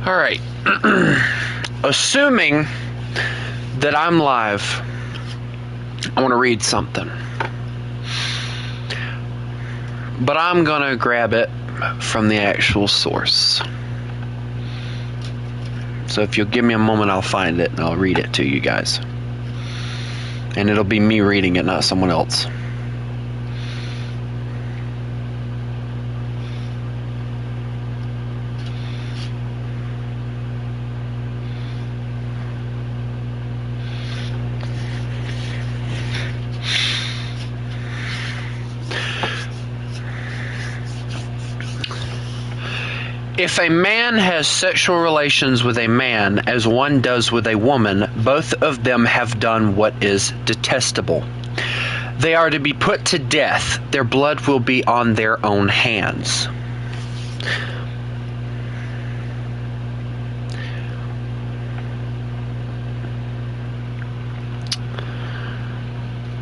All right. Assuming that I'm live, I want to read something. But I'm going to grab it from the actual source. So if you'll give me a moment, I'll find it and I'll read it to you guys. And it'll be me reading it, not someone else. If a man has sexual relations with a man as one does with a woman, both of them have done what is detestable. They are to be put to death. Their blood will be on their own hands.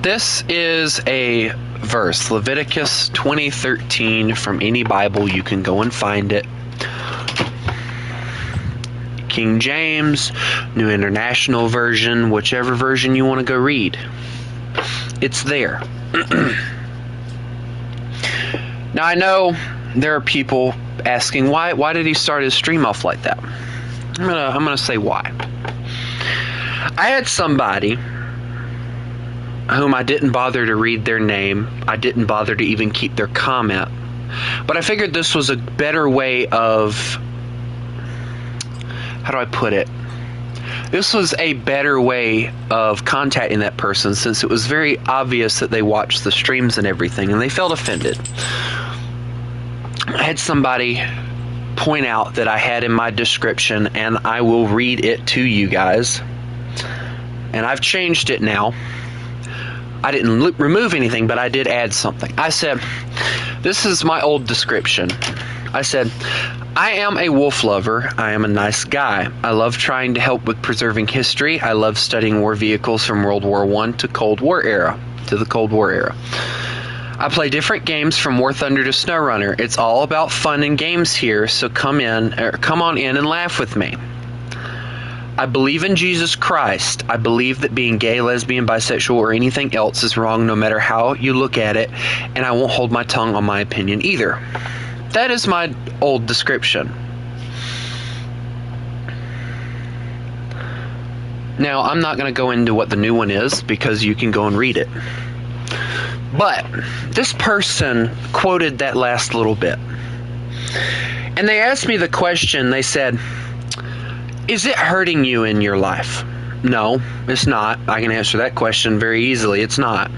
This is a verse, Leviticus 20:13, from any Bible. You can go and find it. King James, New International Version, whichever version you want to go read. It's there. Now I know there are people asking why did he start his stream off like that? I'm gonna say why. I had somebody whom I didn't bother to read their name. I didn't bother to even keep their comment. But I figured this was a better way of, how do I put it? This was a better way of contacting that person, since it was very obvious that they watched the streams and everything, and they felt offended. I had somebody point out that I had in my description, and I will read it to you guys. And I've changed it now. I didn't remove anything, but I did add something. I said, this is my old description. I said, I am a wolf lover. I am a nice guy. I love trying to help with preserving history. I love studying war vehicles from World War I to the Cold War era. I play different games from War Thunder to SnowRunner. It's all about fun and games here, so come on in and laugh with me. I believe in Jesus Christ. I believe that being gay, lesbian, bisexual, or anything else is wrong no matter how you look at it, and I won't hold my tongue on my opinion either. That is my old description. Now, I'm not going to go into what the new one is because you can go and read it. But this person quoted that last little bit. And they asked me the question, they said, is it hurting you in your life? No, it's not. I can answer that question very easily. It's not.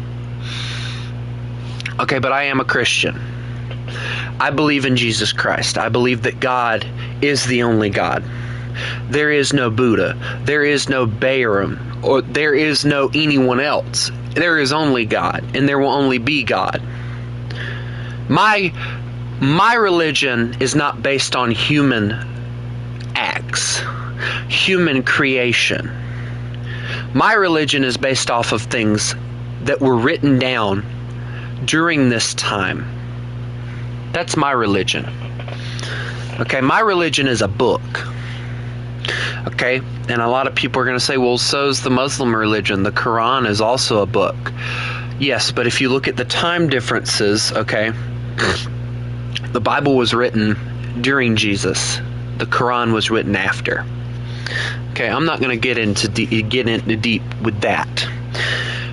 Okay, but I am a Christian. I believe in Jesus Christ. I believe that God is the only God. There is no Buddha. There is no Balaam. Or there is no anyone else. There is only God, and there will only be God. My religion is not based on human acts, human creation. My religion is based off of things that were written down during this time. That's my religion. Okay, my religion is a book. Okay, and a lot of people are going to say, well, so's the Muslim religion. The Quran is also a book. Yes, but if you look at the time differences, okay, the Bible was written during Jesus. The Quran was written after. Okay, I'm not going to get into deep with that,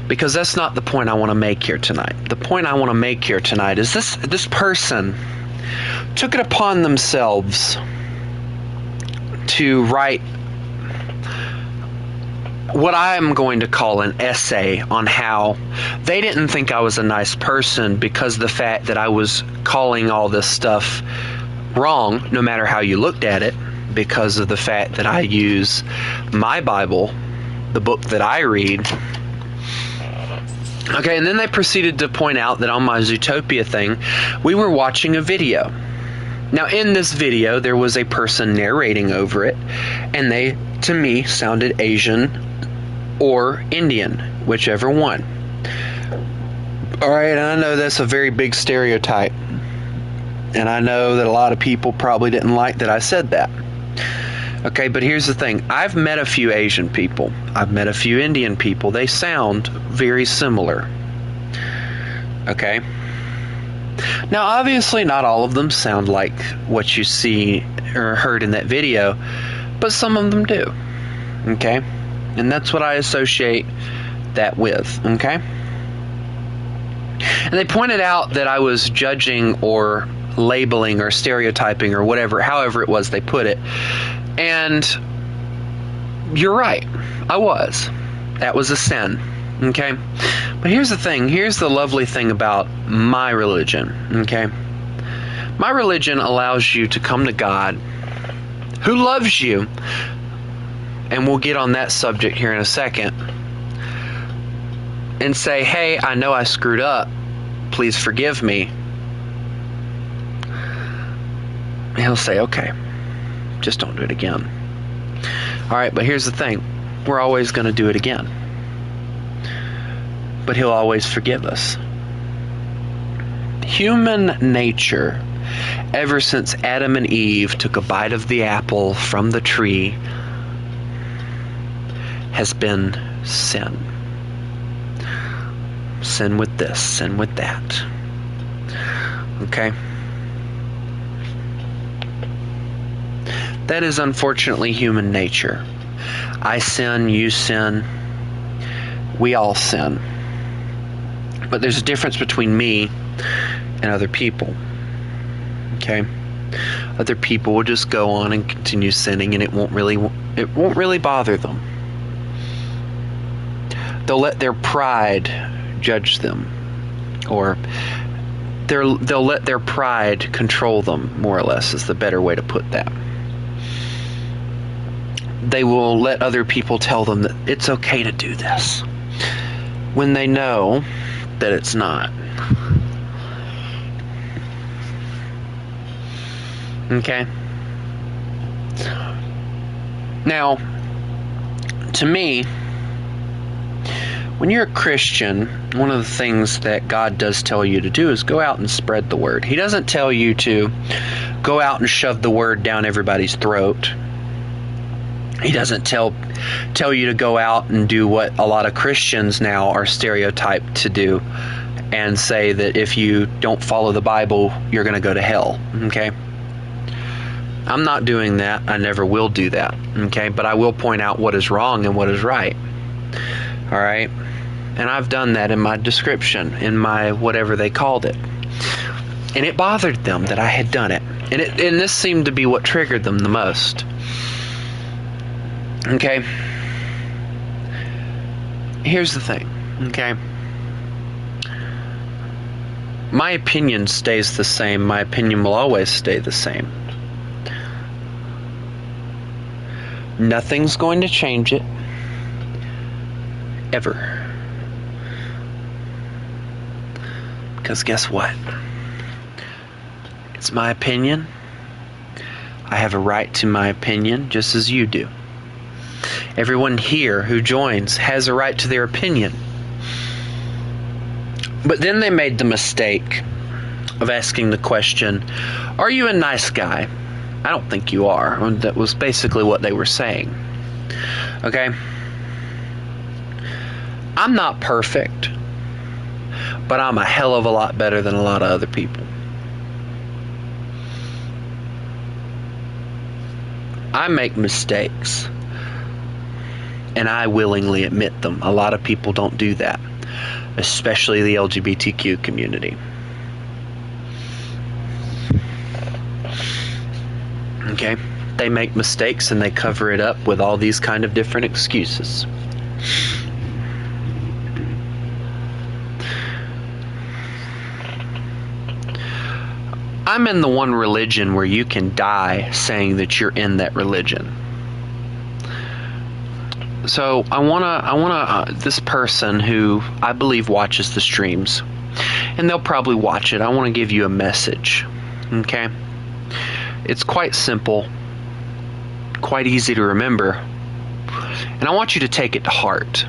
because that's not the point I want to make here tonight. The point I want to make here tonight is this person took it upon themselves to write what I'm going to call an essay on how they didn't think I was a nice person because of the fact that I was calling all this stuff wrong, no matter how you looked at it, because of the fact that I use my Bible, the book that I read. Okay, and then they proceeded to point out that on my Zootopia thing, we were watching a video. Now, in this video, there was a person narrating over it, and they, to me, sounded Asian or Indian, whichever one. Alright, and I know that's a very big stereotype, and I know that a lot of people probably didn't like that I said that. Okay, but here's the thing. I've met a few Asian people. I've met a few Indian people. They sound very similar. Okay? Now, obviously, not all of them sound like what you see or heard in that video, but some of them do. Okay? And that's what I associate that with. Okay? And they pointed out that I was judging or labeling or stereotyping or whatever, however it was they put it. And you're right. I was. That was a sin. Okay? But here's the thing. Here's the lovely thing about my religion. Okay? My religion allows you to come to God, who loves you, and we'll get on that subject here in a second, and say, hey, I know I screwed up. Please forgive me. And he'll say, okay, just don't do it again. All right, but here's the thing. We're always going to do it again. But he'll always forgive us. Human nature, ever since Adam and Eve took a bite of the apple from the tree, has been sin. Sin with this, sin with that. Okay? That is unfortunately human nature. I sin, you sin, we all sin. But there's a difference between me and other people. Okay? Other people will just go on and continue sinning, and it won't really bother them. They'll let their pride judge them, or they'll let their pride control them, more or less is the better way to put that. They will let other people tell them that it's okay to do this, when they know that it's not. Okay? Now, to me, when you're a Christian, one of the things that God does tell you to do is go out and spread the word. He doesn't tell you to go out and shove the word down everybody's throat. He doesn't tell you to go out and do what a lot of Christians now are stereotyped to do and say that if you don't follow the Bible, you're going to go to hell. Okay? I'm not doing that. I never will do that. Okay? But I will point out what is wrong and what is right. All right? And I've done that in my description, in my whatever they called it. And it bothered them that I had done it. And this seemed to be what triggered them the most. Okay? Here's the thing. Okay? My opinion stays the same. My opinion will always stay the same. Nothing's going to change it. Ever. Because guess what? It's my opinion. I have a right to my opinion, just as you do. Everyone here who joins has a right to their opinion. But then they made the mistake of asking the question, are you a nice guy? I don't think you are. That was basically what they were saying. Okay? I'm not perfect, but I'm a hell of a lot better than a lot of other people. I make mistakes, and I willingly admit them. A lot of people don't do that, especially the LGBTQ community. Okay? They make mistakes and they cover it up with all these kind of different excuses. I'm in the one religion where you can die saying that you're in that religion. So I wanna this person who I believe watches the streams, and they'll probably watch it. I want to give you a message. Okay? It's quite simple, quite easy to remember, and I want you to take it to heart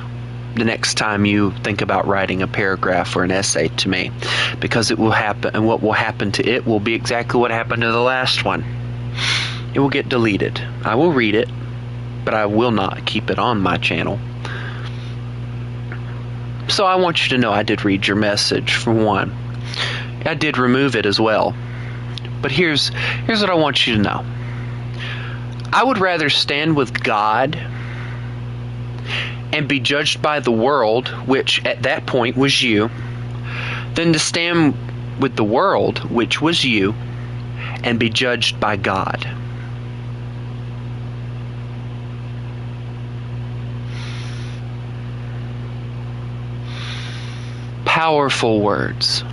the next time you think about writing a paragraph or an essay to me, because it will happen, and what will happen to it will be exactly what happened to the last one. It will get deleted. I will read it, but I will not keep it on my channel. So I want you to know I did read your message, for one. I did remove it as well. But here's what I want you to know. I would rather stand with God and be judged by the world, which at that point was you, than to stand with the world, which was you, and be judged by God. Powerful words.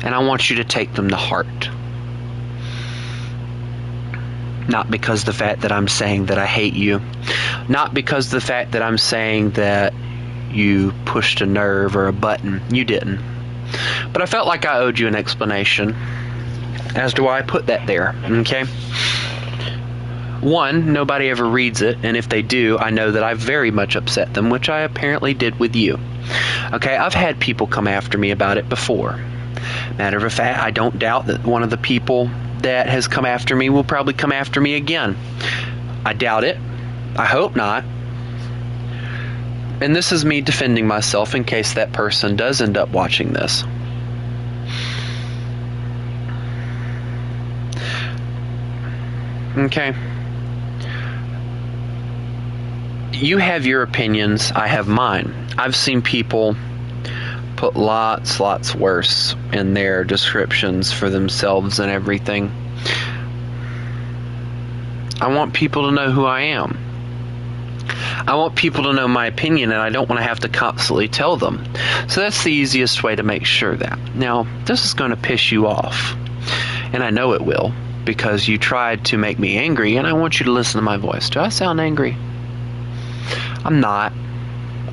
And I want you to take them to heart. Not because the fact that I'm saying that I hate you. Not because the fact that I'm saying that you pushed a nerve or a button. You didn't. But I felt like I owed you an explanation as to why I put that there. Okay? One, nobody ever reads it, and if they do, I know that I very much upset them, which I apparently did with you. Okay, I've had people come after me about it before. Matter of fact, I don't doubt that one of the people that has come after me will probably come after me again. I doubt it. I hope not. And this is me defending myself in case that person does end up watching this. Okay. You have your opinions, I have mine. I've seen people put lots worse in their descriptions for themselves and everything. I want people to know who I am. I want people to know my opinion, and I don't want to have to constantly tell them. So that's the easiest way to make sure that. Now, this is going to piss you off, and I know it will, because you tried to make me angry, and I want you to listen to my voice. Do I sound angry? I'm not.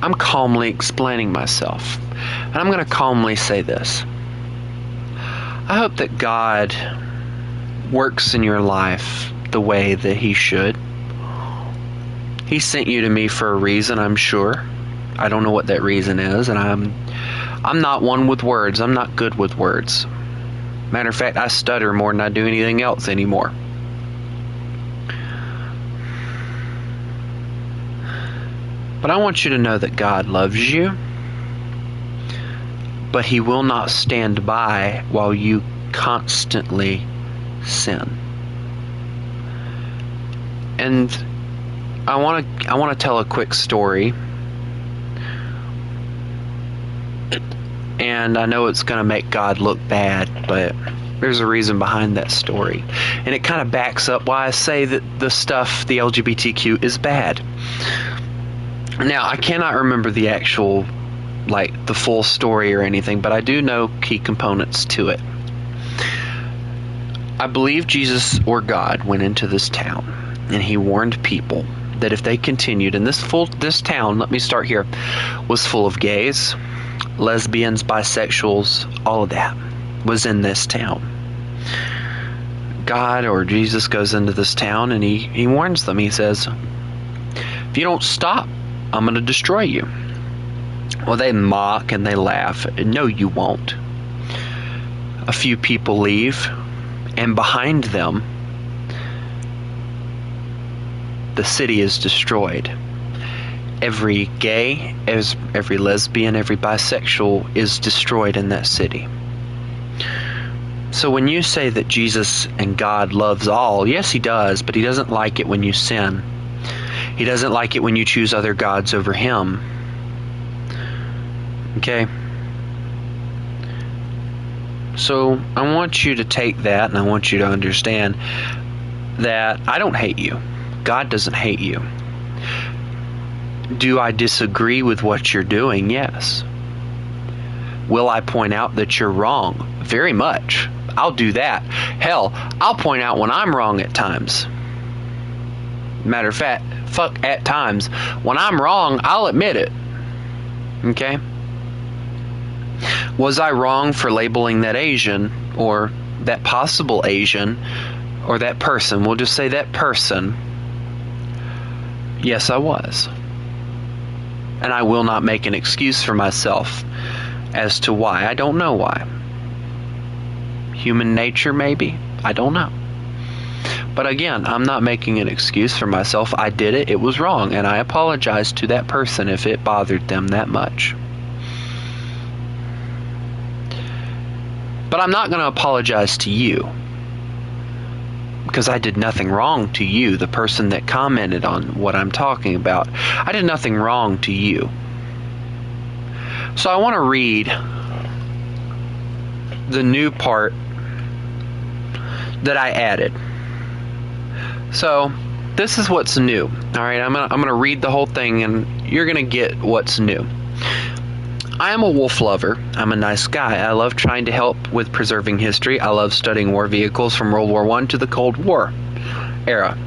I'm calmly explaining myself. And I'm going to calmly say this. I hope that God works in your life the way that He should. He sent you to me for a reason, I'm sure. I don't know what that reason is, and I'm not one with words. I'm not good with words. Matter of fact, I stutter more than I do anything else anymore. But I want you to know that God loves you, but He will not stand by while you constantly sin. And I want to tell a quick story. And I know it's going to make God look bad, but there's a reason behind that story. And it kind of backs up why I say that the LGBTQ is bad. Now, I cannot remember the actual, the full story or anything, but I do know key components to it. I believe Jesus or God went into this town, and He warned people that if they continued, and this town, let me start here, was full of gays, lesbians, bisexuals, all of that was in this town. God or Jesus goes into this town, and He warns them. He says, if you don't stop, I'm going to destroy you. Well, they mock and they laugh. No, you won't. A few people leave, and behind them, the city is destroyed. Every gay, every lesbian, every bisexual is destroyed in that city. So when you say that Jesus and God loves all, yes, He does, but He doesn't like it when you sin. He doesn't like it when you choose other gods over Him. Okay? So I want you to take that, and I want you to understand that I don't hate you. God doesn't hate you. Do I disagree with what you're doing? Yes. Will I point out that you're wrong? Very much. I'll do that. Hell, I'll point out when I'm wrong at times. Matter of fact, at times. When I'm wrong, I'll admit it. Okay? Was I wrong for labeling that Asian, or that possible Asian, or that person? We'll just say that person. Yes, I was. And I will not make an excuse for myself as to why. I don't know why. Human nature, maybe? I don't know. But again, I'm not making an excuse for myself. I did it. It was wrong. And I apologize to that person if it bothered them that much. But I'm not going to apologize to you, because I did nothing wrong to you, the person that commented on what I'm talking about. I did nothing wrong to you. So I want to read the new part that I added. So this is what's new. All right, I'm gonna read the whole thing, and you're gonna get what's new. I am a wolf lover. I'm a nice guy. I love trying to help with preserving history. I love studying war vehicles from World War I to the Cold War era.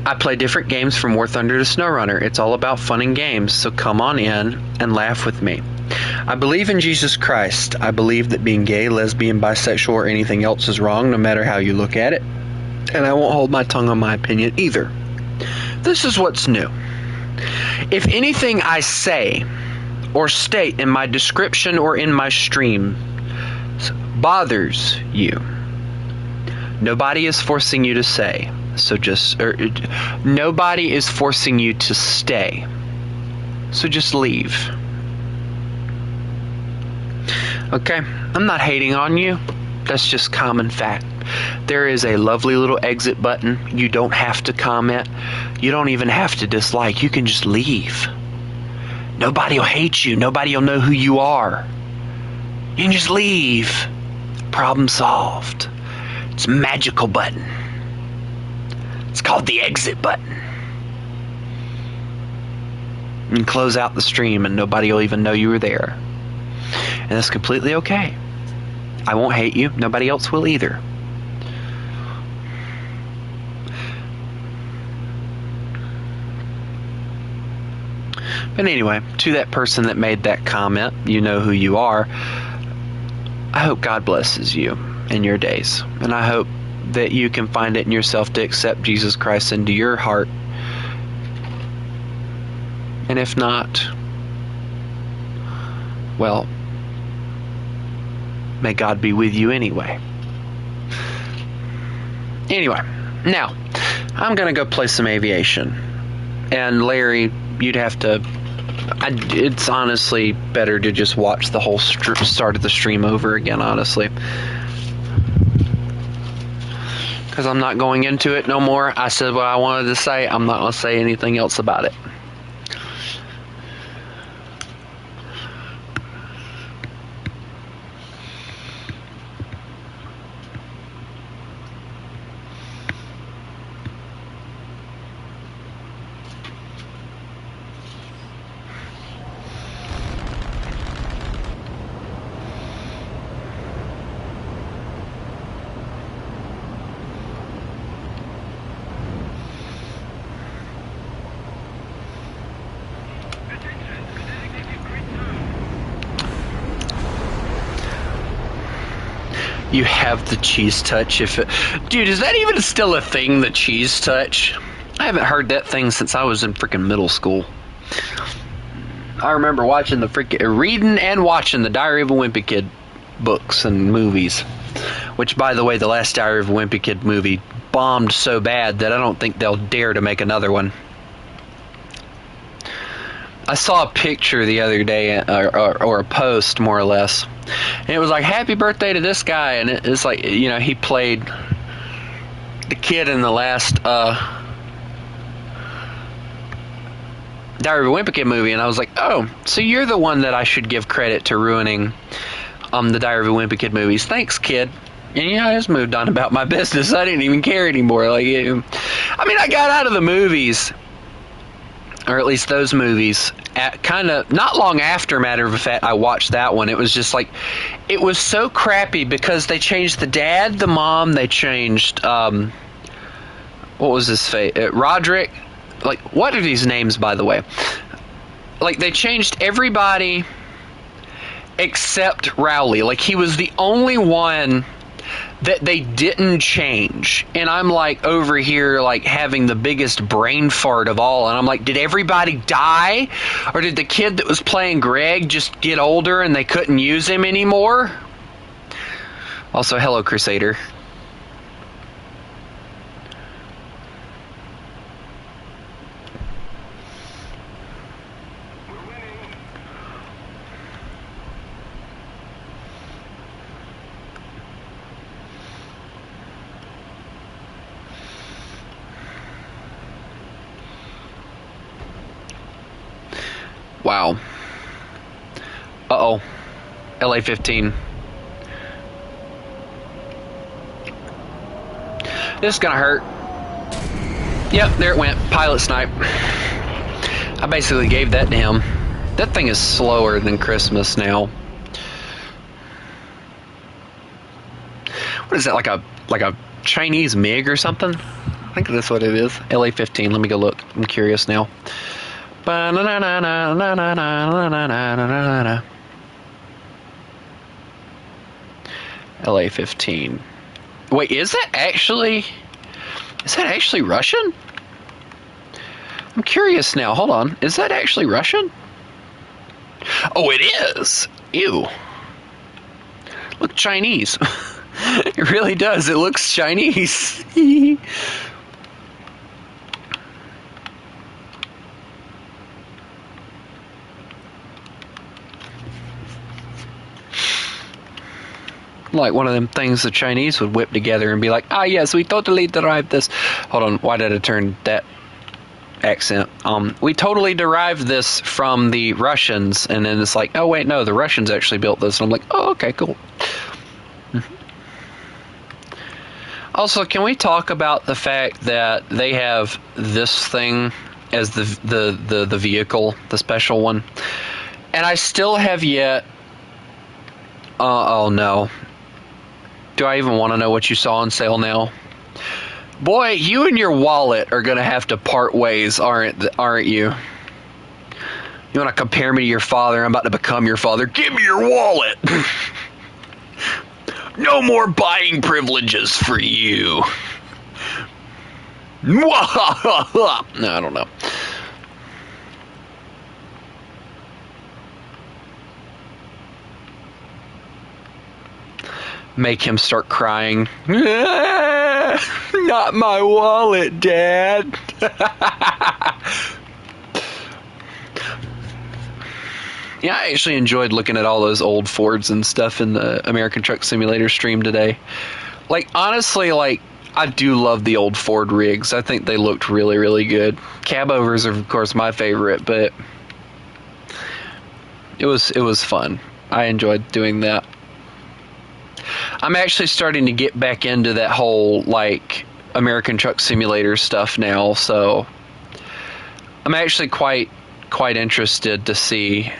I play different games from War Thunder to SnowRunner. It's all about fun and games, so come on in and laugh with me. I believe in Jesus Christ. I believe that being gay, lesbian, bisexual, or anything else is wrong, no matter how you look at it. And I won't hold my tongue on my opinion either. This is what's new. If anything I say or state in my description or in my stream bothers you, nobody is forcing you to say. Nobody is forcing you to stay. So just leave. Okay? I'm not hating on you. That's just common fact. There is a lovely little exit button. You don't have to comment. You don't even have to dislike. You can just leave. Nobody will hate you. Nobody will know who you are. You can just leave. Problem solved. It's a magical button. It's called the exit button. You can close out the stream and nobody will even know you were there. And that's completely okay. I won't hate you. Nobody else will either. But anyway, to that person that made that comment, you know who you are. I hope God blesses you in your days. And I hope that you can find it in yourself to accept Jesus Christ into your heart. And if not, well, may God be with you anyway. Anyway, now, I'm going to go play some aviation. And Larry, you'd have to... it's honestly better to just watch the whole start of the stream over again, honestly. Because I'm not going into it no more. I said what I wanted to say. I'm not going to say anything else about it. You have the cheese touch. Dude, is that even still a thing, the cheese touch? I haven't heard that thing since I was in freaking middle school. I remember watching reading and watching the Diary of a Wimpy Kid books and movies. Which, by the way, the last Diary of a Wimpy Kid movie bombed so bad that I don't think they'll dare to make another one. I saw a picture the other day, or a post, more or less. And it was like, happy birthday to this guy. And it's like, you know, he played the kid in the last Diary of a Wimpy Kid movie. And I was like, oh, so you're the one that I should give credit to ruining the Diary of a Wimpy Kid movies. Thanks, kid. And yeah, I just moved on about my business. I didn't even care anymore. Like, I mean, I got out of the movies, or at least those movies, kind of not long after, matter of fact, I watched that one. It was just like, it was so crappy because they changed the dad, the mom, they changed, what was his face? Roderick. Like, what are these names, by the way? Like, they changed everybody except Rowley. Like, he was the only one that they didn't change. And I'm like over here like having the biggest brain fart of all, and I'm like, did everybody die? Or did the kid that was playing Greg just get older and they couldn't use him anymore? Also, hello, Crusader. Wow. Uh-oh. LA-15. This is gonna hurt. Yep, there it went. Pilot snipe. I basically gave that to him. That thing is slower than Christmas now. What is that, like a Chinese MiG or something? I think that's what it is. LA-15. Let me go look. I'm curious now. LA-15. Wait, is that actually Russian? I'm curious now. Hold on. Is that actually Russian? Oh, it is. Ew. Look Chinese. It really does. It looks Chinese. Like one of them things the Chinese would whip together and be like, ah, yes, we totally derived this. Hold on, why did I turn that accent? We totally derived this from the Russians, and then it's like, oh wait, no, the Russians actually built this. And I'm like, oh, okay, cool. Also, can we talk about the fact that they have this thing as the vehicle, the special one, and I still have yet. Oh no. Do I even want to know what you saw on sale now? Boy, you and your wallet are going to have to part ways, aren't you? You want to compare me to your father? I'm about to become your father. Give me your wallet! No more buying privileges for you. No, I don't know. Make him start crying. Not my wallet, Dad. Yeah, I actually enjoyed looking at all those old Fords and stuff in the American Truck Simulator stream today. Like, honestly, like, I do love the old Ford rigs. I think they looked really, really good. Cab overs are, of course, my favorite, but it was fun. I enjoyed doing that. I'm actually starting to get back into that whole, like, American Truck Simulator stuff now, so I'm actually quite interested to see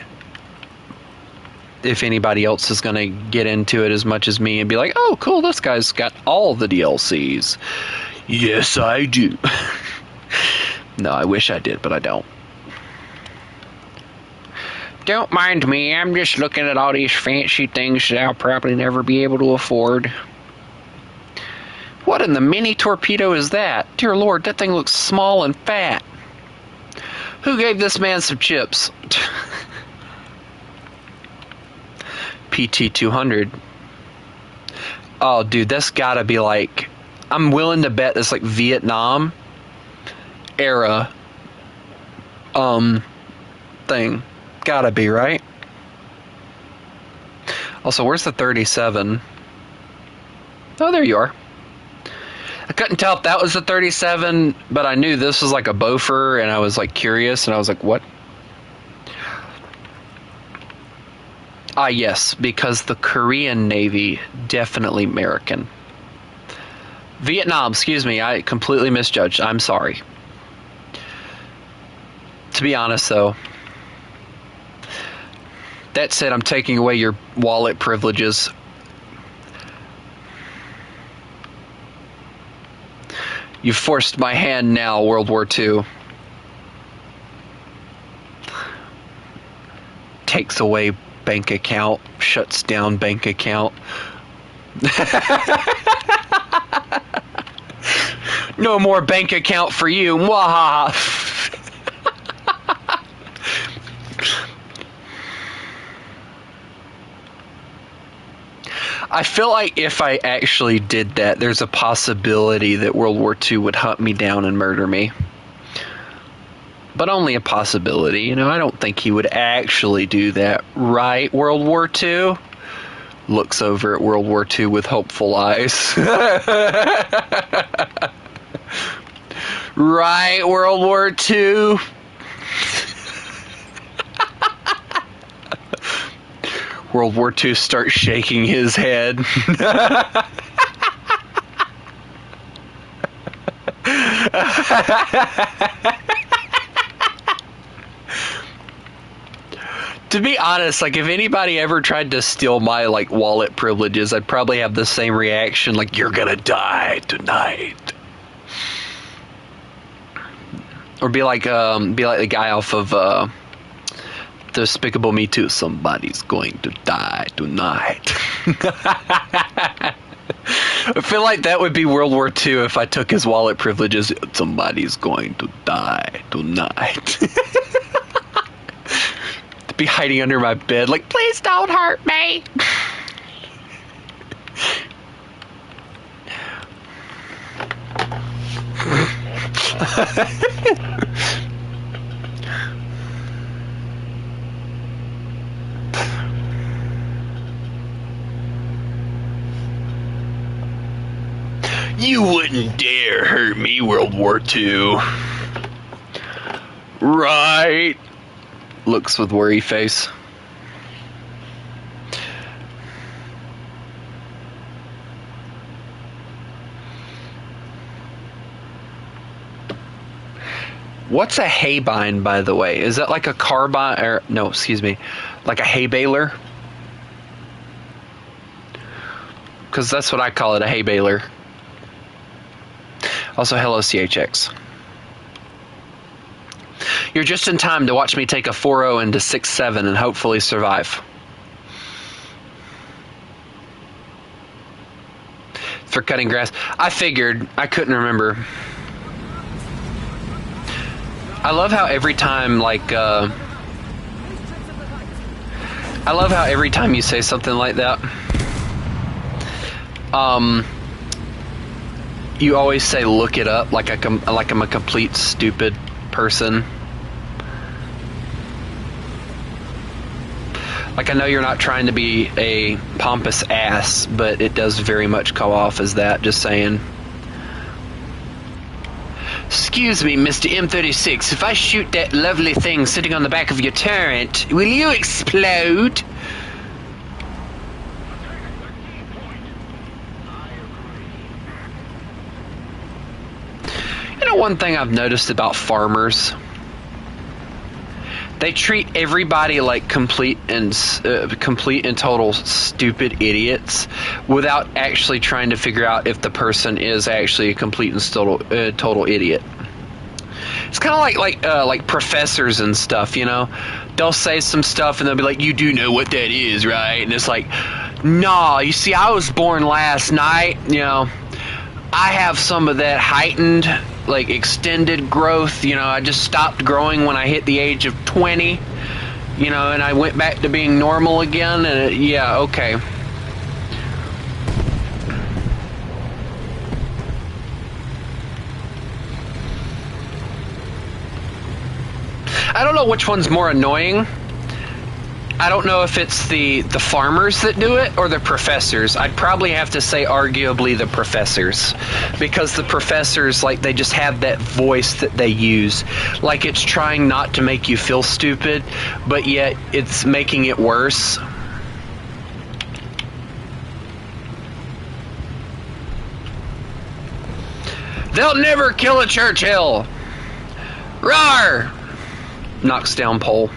if anybody else is going to get into it as much as me and be like, oh, cool, this guy's got all the DLCs. Yes, I do. No, I wish I did, but I don't. Don't mind me, I'm just looking at all these fancy things that I'll probably never be able to afford. What in the mini torpedo is that? Dear Lord, that thing looks small and fat. Who gave this man some chips? PT-200. Oh, dude, that's gotta be like... I'm willing to bet that's like Vietnam era thing. Gotta be, right? Also, where's the 37? Oh, there you are. I couldn't tell if that was the 37, but I knew this was like a Beaufort, and I was like curious, and I was like, what? Ah, yes, because the Korean Navy, definitely American. Vietnam, excuse me, I completely misjudged. I'm sorry. To be honest, though, that said, I'm taking away your wallet privileges. You forced my hand now, World War II. Takes away bank account, shuts down bank account. No more bank account for you. Mwahaha. I feel like if I actually did that, there's a possibility that World War II would hunt me down and murder me. But only a possibility, you know. I don't think he would actually do that. Right, World War II? Looks over at World War II with hopeful eyes. Right, World War II? World War II starts shaking his head. To be honest, like, if anybody ever tried to steal my, like, wallet privileges, I'd probably have the same reaction, like, you're gonna die tonight. Or be like the guy off of Despicable Me 2. Somebody's going to die tonight. I feel like that would be World War II if I took his wallet privileges. Somebody's going to die tonight. To be hiding under my bed, like, please don't hurt me. You wouldn't dare hurt me, World War II. Right. Looks with worry face. What's a hay bind, by the way? Is that like a carbine, or no, excuse me, like a hay baler? Because that's what I call it, a hay baler. Also, hello, CHX. You're just in time to watch me take a 4-0 into 6-7 and hopefully survive. For cutting grass. I figured. I couldn't remember. I love how every time, like, I love how every time you say something like that, you always say look it up, like I'm a complete stupid person. Like, I know you're not trying to be a pompous ass, but it does very much come off as that, just saying. Excuse me, Mr. M36, if I shoot that lovely thing sitting on the back of your turret, will you explode? You know, one thing I've noticed about farmers, they treat everybody like complete and total stupid idiots without actually trying to figure out if the person is actually a complete and total idiot. It's kind of like professors and stuff, you know. They'll say some stuff and they'll be like, "You do know what that is, right?" And it's like, "Nah, you see, I was born last night, you know. I have some of that heightened, like, extended growth, you know. I just stopped growing when I hit the age of 20, you know, and I went back to being normal again, and yeah, okay." I don't know which one's more annoying. I don't know if it's the farmers that do it or the professors. I'd probably have to say arguably the professors, because the professors, like, they just have that voice that they use, like it's trying not to make you feel stupid, but yet it's making it worse. They'll never kill a Churchill. Rawr! Knocks down pole.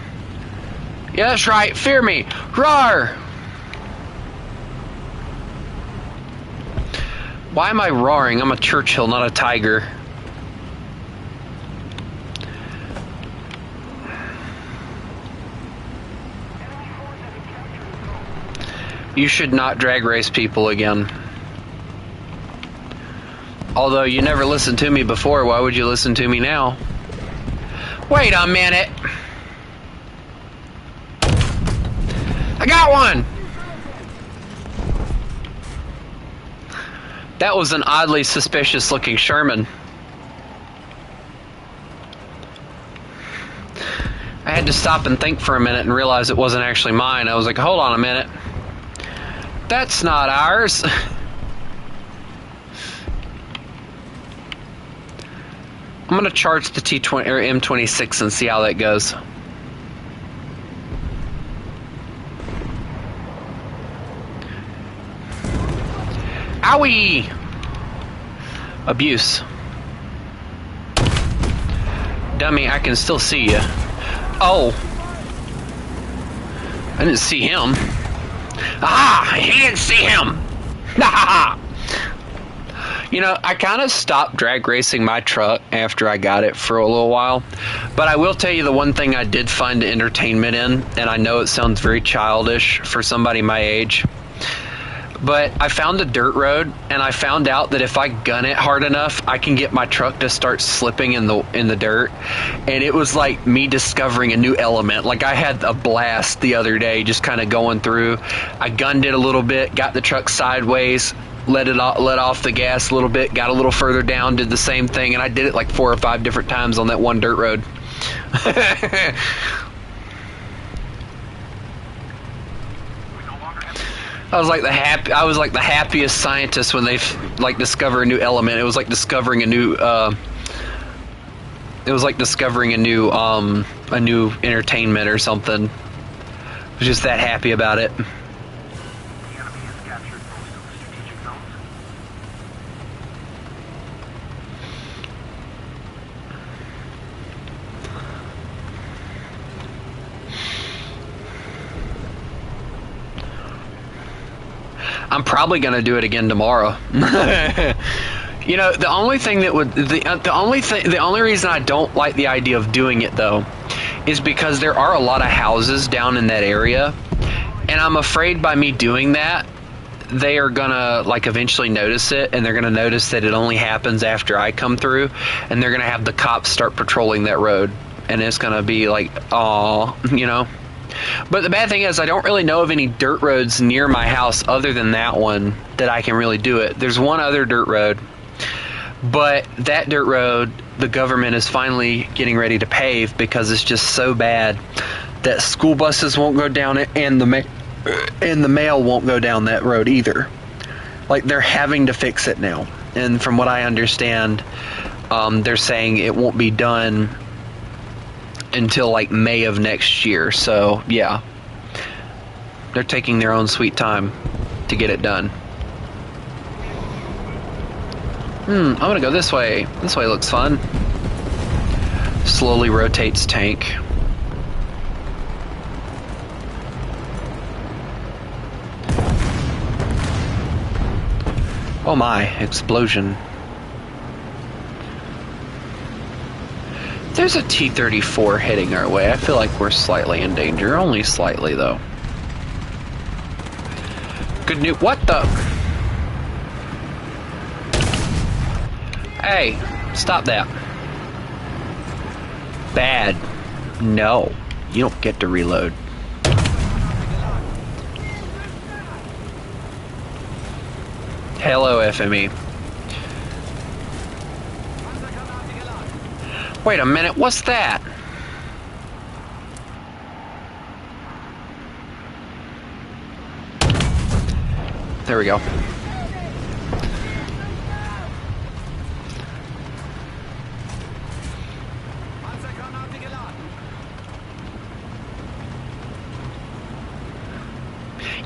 Yeah, that's right. Fear me. Rawr! Why am I roaring? I'm a Churchill, not a tiger. You should not drag race people again. Although you never listened to me before, why would you listen to me now? Wait a minute. I got one! That was an oddly suspicious looking Sherman. I had to stop and think for a minute and realize it wasn't actually mine. I was like, hold on a minute. That's not ours. I'm gonna charge the T20 or M26 and see how that goes. Owie! Abuse. Dummy, I can still see you. Oh! I didn't see him. Ah! He didn't see him! You know, I kind of stopped drag racing my truck after I got it for a little while. But I will tell you the one thing I did find entertainment in, and I know it sounds very childish for somebody my age, but I found a dirt road, and I found out that if I gun it hard enough, I can get my truck to start slipping in the dirt. And it was like me discovering a new element. Like, I had a blast the other day just kind of going through. I gunned it a little bit, got the truck sideways, let off the gas a little bit, got a little further down, did the same thing, and I did it like 4 or 5 different times on that one dirt road. I was like the happiest scientist when they like discover a new element. It was like discovering a new a new entertainment or something. I was just that happy about it. I'm probably gonna do it again tomorrow. You know, the only reason I don't like the idea of doing it though is because there are a lot of houses down in that area, and I'm afraid by me doing that they are gonna like eventually notice it, and they're gonna notice that it only happens after I come through, and they're gonna have the cops start patrolling that road, and it's gonna be like, aw, you know. But the bad thing is I don't really know of any dirt roads near my house other than that one that I can really do it. There's one other dirt road, but that dirt road the government is finally getting ready to pave because it's just so bad that school buses won't go down it, and the mail won't go down that road either. Like, they're having to fix it now, and from what I understand, they're saying it won't be done until like May of next year. So yeah, they're taking their own sweet time to get it done. I'm gonna go this way. This way looks fun. Slowly rotates tank. Oh my, explosion. There's a T-34 heading our way. I feel like we're slightly in danger. Only slightly, though. Good news. What the? Hey, stop that. Bad. No, you don't get to reload. Hello, FME. Wait a minute, what's that? There we go.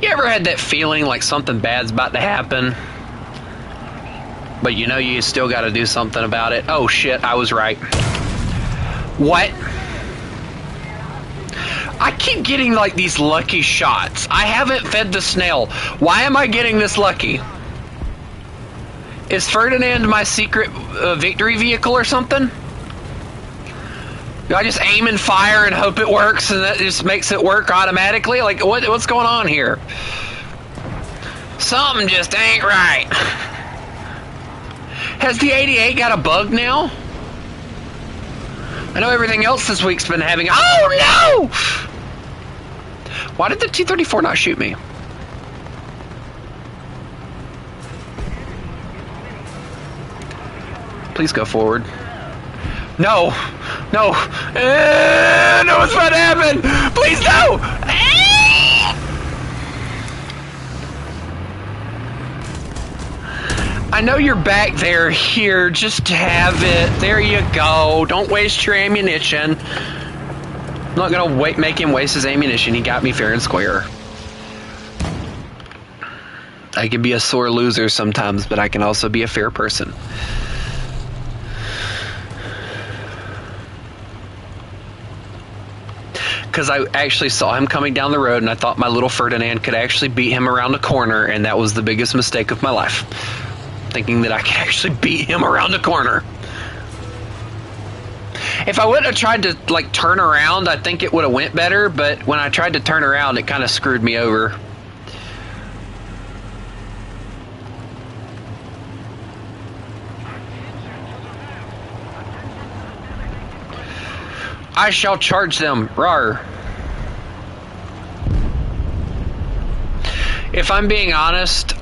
You ever had that feeling like something bad's about to happen, but you know you still got to do something about it? Oh shit, I was right. What? I keep getting like these lucky shots. I haven't fed the snail. Why am I getting this lucky? Is Ferdinand my secret victory vehicle or something? Do I just aim and fire and hope it works, and that just makes it work automatically? Like, what's going on here? Something just ain't right. Has the 88 got a bug now? I know everything else this week's been having... Oh, no! Why did the T-34 not shoot me? Please go forward. No! No! No, what's about to happen? Please, no! I know you're back there. Here, just have it. There you go. Don't waste your ammunition. I'm not gonna make him waste his ammunition. He got me fair and square. I can be a sore loser sometimes, but I can also be a fair person. Because I actually saw him coming down the road, and I thought my little Ferdinand could actually beat him around the corner, and that was the biggest mistake of my life. Thinking that I could actually beat him around the corner. If I wouldn't have tried to, like, turn around, I think it would have went better, but when I tried to turn around, it kind of screwed me over. I shall charge them, rawr. If I'm being honest,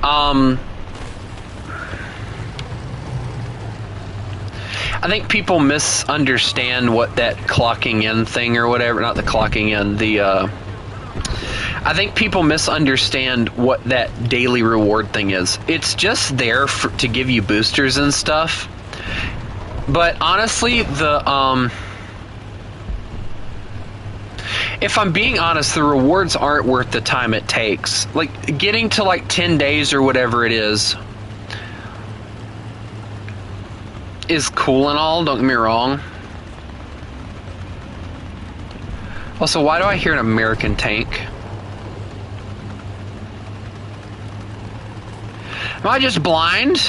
I think people misunderstand what that clocking in thing or whatever, not the clocking in, I think people misunderstand what that daily reward thing is. It's just there to give you boosters and stuff. But honestly, if I'm being honest, the rewards aren't worth the time it takes. Like, getting to like 10 days or whatever it is cool and all, don't get me wrong. Also, why do I hear an American tank? Am I just blind?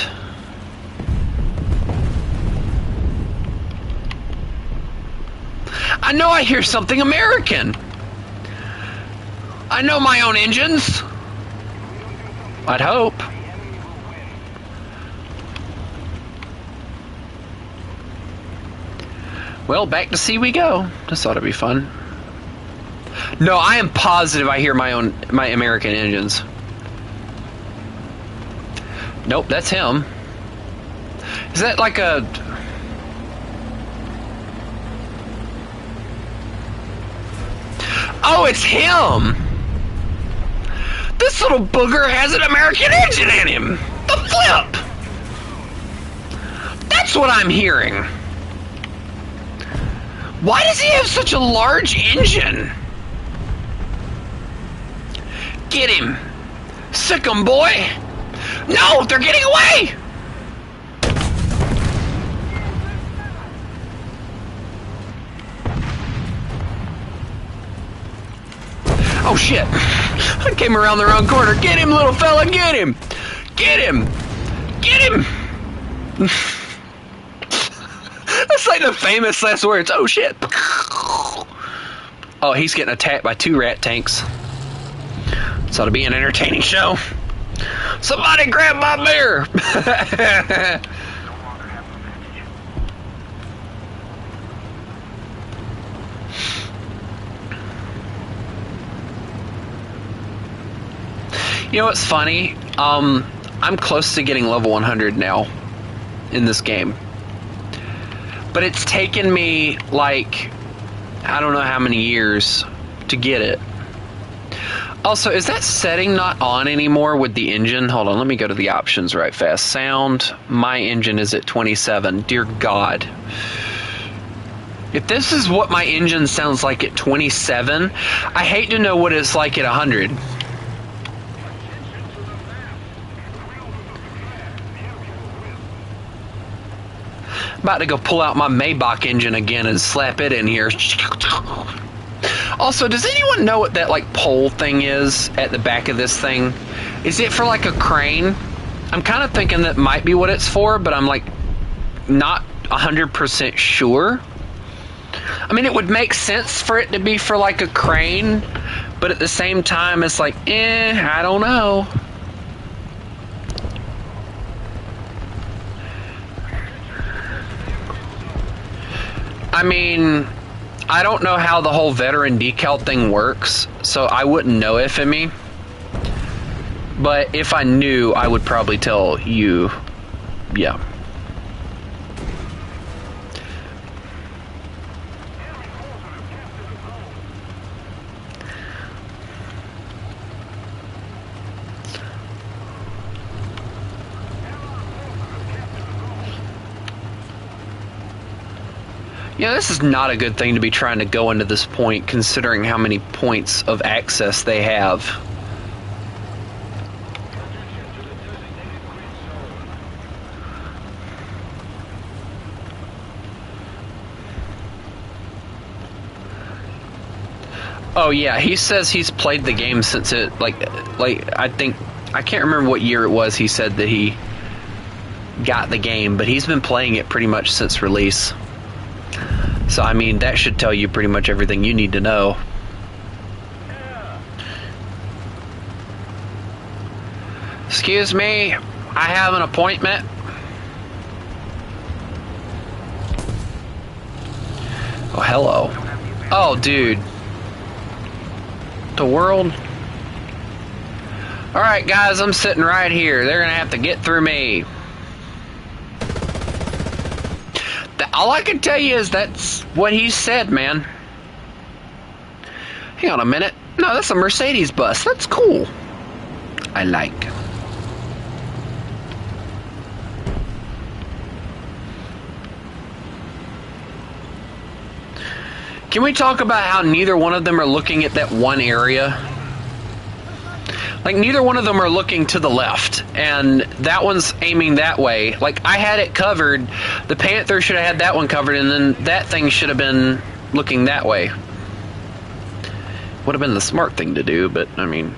I know I hear something American. I know my own engines. I'd hope. Well, back to sea we go. This ought to be fun. No, I am positive I hear my American engines. Nope, that's him. Is that like a... Oh, it's him! This little booger has an American engine in him! The flip! That's what I'm hearing. Why does he have such a large engine? Get him! Sick 'em, boy! No, they're getting away! Oh shit! I came around the wrong corner. Get him, little fella, get him! Get him! Get him! That's like the famous last words. Oh shit! Oh, he's getting attacked by 2 rat tanks. This ought to be an entertaining show. Somebody grab my beer! You know what's funny? I'm close to getting level 100 now in this game. But it's taken me, like, I don't know how many years to get it. Also, is that setting not on anymore with the engine? Hold on, let me go to the options right fast. Sound, my engine is at 27. Dear God. If this is what my engine sounds like at 27, I hate to know what it's like at 100. About to go pull out my Maybach engine again and slap it in here. Also, does anyone know what that, like, pole thing is at the back of this thing? Is it for, like, a crane? I'm kind of thinking that might be what it's for, but I'm, like, not 100% sure. I mean, it would make sense for it to be for, like, a crane, but at the same time, it's like, I don't know. I mean, I don't know how the whole veteran decal thing works, so I wouldn't know if in me. But if I knew, I would probably tell you. Yeah. Yeah, this is not a good thing to be trying to go into this point, considering how many points of access they have. Oh yeah, he says he's played the game since it like I think I can't remember what year it was. He said that he got the game, but he's been playing it pretty much since release. So I mean, that should tell you pretty much everything you need to know. Excuse me, I have an appointment. Oh, hello. Oh, dude. The world. Alright, guys, I'm sitting right here. They're gonna have to get through me. All I can tell you is that's what he said, man. Hang on a minute. No, that's a Mercedes bus. That's cool. I like. Can we talk about how neither one of them are looking at that one area? Like, neither one of them are looking to the left, and that one's aiming that way. Like, I had it covered. The Panther should have had that one covered, and then that thing should have been looking that way. Would have been the smart thing to do, but, I mean...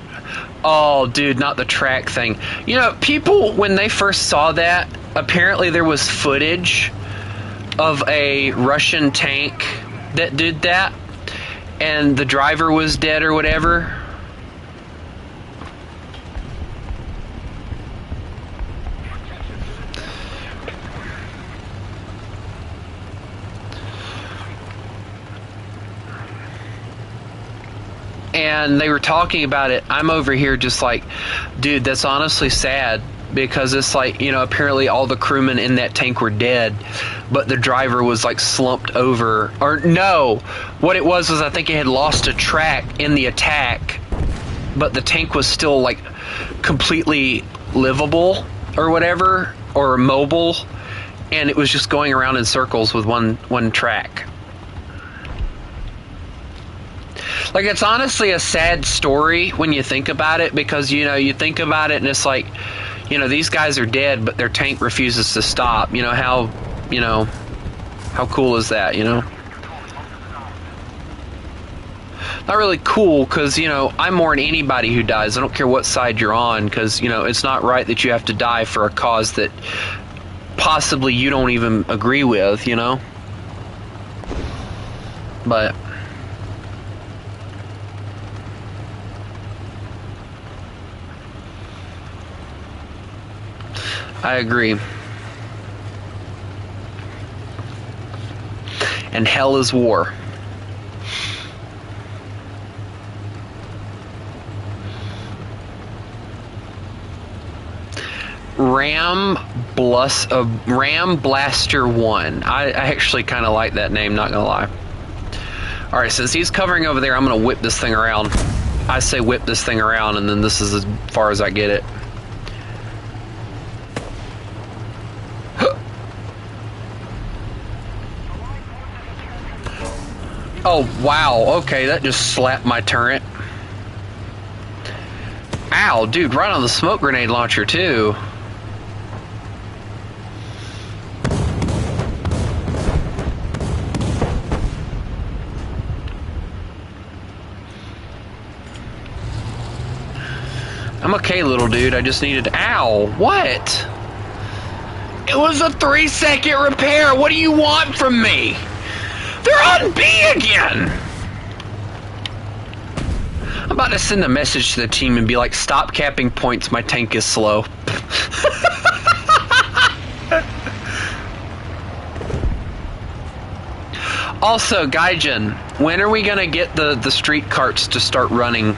Oh, dude, not the track thing. You know, people, when they first saw that, apparently there was footage of a Russian tank that did that, and the driver was dead or whatever. And they were talking about it. I'm over here just like, dude, that's honestly sad, because it's like, you know, apparently all the crewmen in that tank were dead, but the driver was like slumped over. Or no, what it was I think it had lost a track in the attack, but the tank was still like completely livable or whatever, or mobile, and it was just going around in circles with one track. Like, it's honestly a sad story when you think about it, because, you know, you think about it and it's like, you know, these guys are dead, but their tank refuses to stop. You know, how cool is that, you know? Not really cool, because, you know, I mourn anybody who dies. I don't care what side you're on, because, you know, it's not right that you have to die for a cause that possibly you don't even agree with, you know? But... I agree. And hell is war. Ram Blaster 1. I actually kind of like that name, not gonna lie. Alright, since he's covering over there, I'm gonna whip this thing around. I say whip this thing around, and then this is as far as I get it. Oh, wow. Okay, that just slapped my turret. Ow, dude, right on the smoke grenade launcher, too. I'm okay, little dude. I just needed... Ow, what? It was a 3-second repair. What do you want from me? They're on B again! I'm about to send a message to the team and be like, stop capping points, my tank is slow. Also, Gaijin, when are we gonna get the street carts to start running?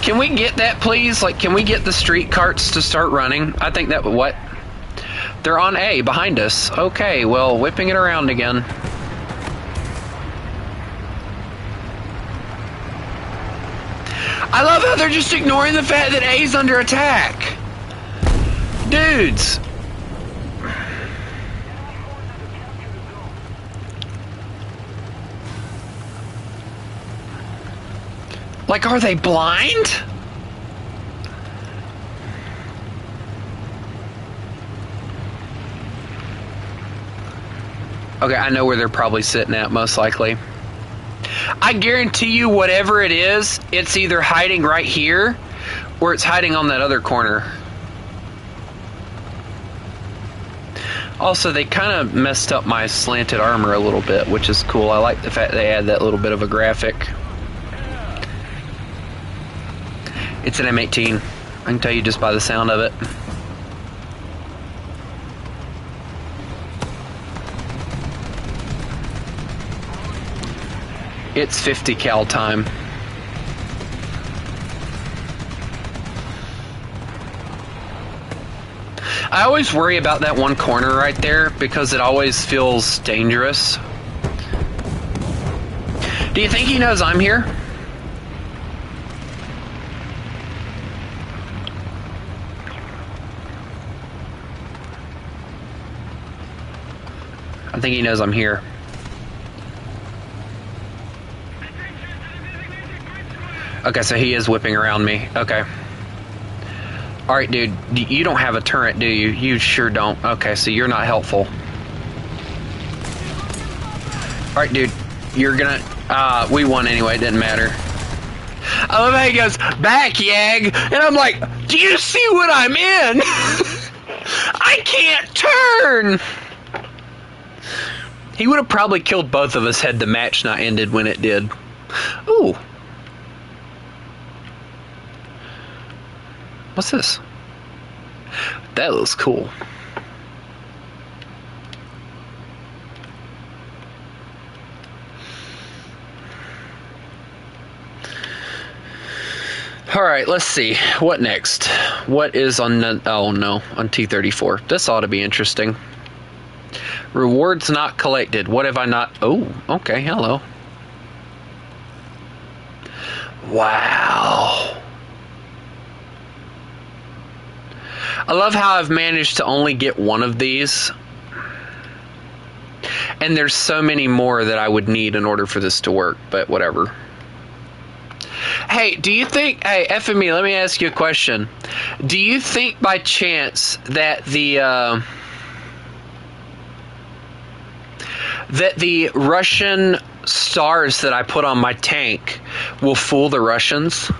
Can we get that, please? Like, can we get the street carts to start running? I think that... What? They're on A, behind us. Okay, well, whipping it around again. I love how they're just ignoring the fact that A's under attack. Dudes. Like, are they blind? Okay, I know where they're probably sitting at, most likely. I guarantee you whatever it is, it's either hiding right here or it's hiding on that other corner. Also, they kind of messed up my slanted armor a little bit, which is cool. I like the fact they add that little bit of a graphic. It's an M18. I can tell you just by the sound of it. It's 50 cal time. I always worry about that one corner right there because it always feels dangerous. Do you think he knows I'm here? I think he knows I'm here. Okay, so he is whipping around me. Okay. Alright, dude, you don't have a turret, do you? You sure don't. Okay, so you're not helpful. Alright, dude, you're gonna... we won anyway, it didn't matter. I love how he goes, back, Yag! And I'm like, do you see what I'm in? I can't turn! He would have probably killed both of us had the match not ended when it did. Ooh. What's this? That looks cool. Alright, let's see. What next? What is on... oh no, on T-34. This ought to be interesting. Rewards not collected. What have I not... oh, okay, hello. Wow. I love how I've managed to only get one of these. And there's so many more that I would need in order for this to work, but whatever. Hey, do you think... hey, FME, let me ask you a question. Do you think by chance that the Russian stars that I put on my tank will fool the Russians?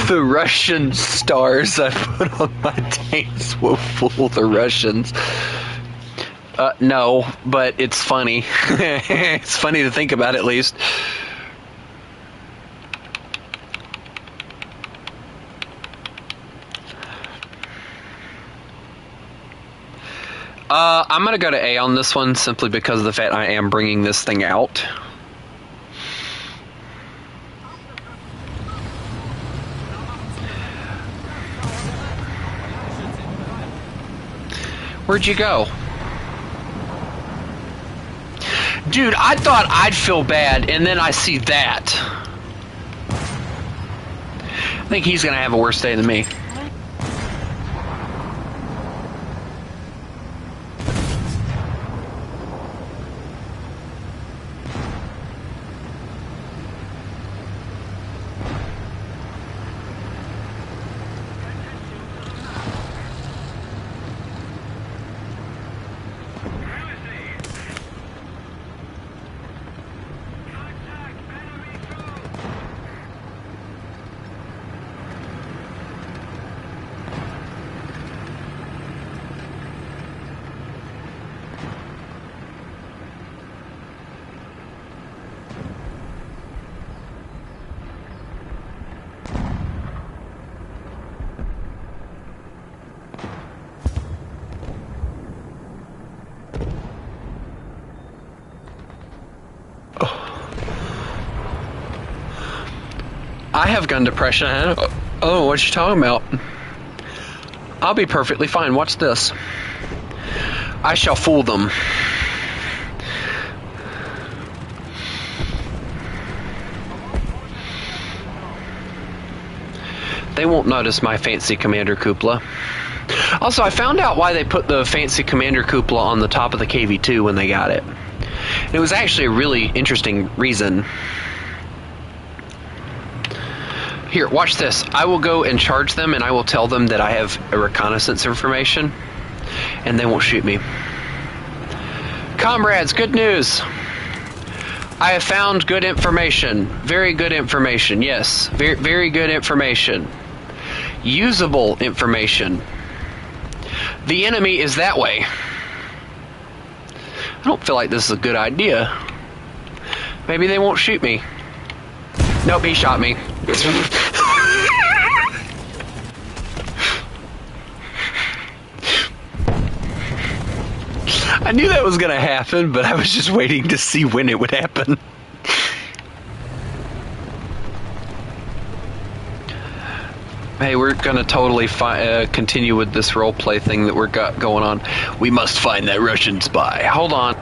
The Russian stars I put on my tanks will fool the Russians. No, but it's funny. It's funny to think about, at least. I'm going to go to A on this one simply because of the fact I am bringing this thing out. Where'd you go? Dude, I thought I'd feel bad, and then I see that. I think he's going to have a worse day than me. I have gun depression. Oh, what you talking about? I'll be perfectly fine. Watch this. I shall fool them. They won't notice my fancy Commander Cupola. Also, I found out why they put the fancy Commander Cupola on the top of the KV-2 when they got it. It was actually a really interesting reason. Here, watch this. I will go and charge them, and I will tell them that I have a reconnaissance information, and they won't shoot me. Comrades, good news. I have found good information. Very good information, yes. Very, very good information. Usable information. The enemy is that way. I don't feel like this is a good idea. Maybe they won't shoot me. Nope, he shot me. I knew that was gonna happen, but I was just waiting to see when it would happen. Hey, we're gonna totally continue with this roleplay thing that we're got going on. We must find that Russian spy. Hold on.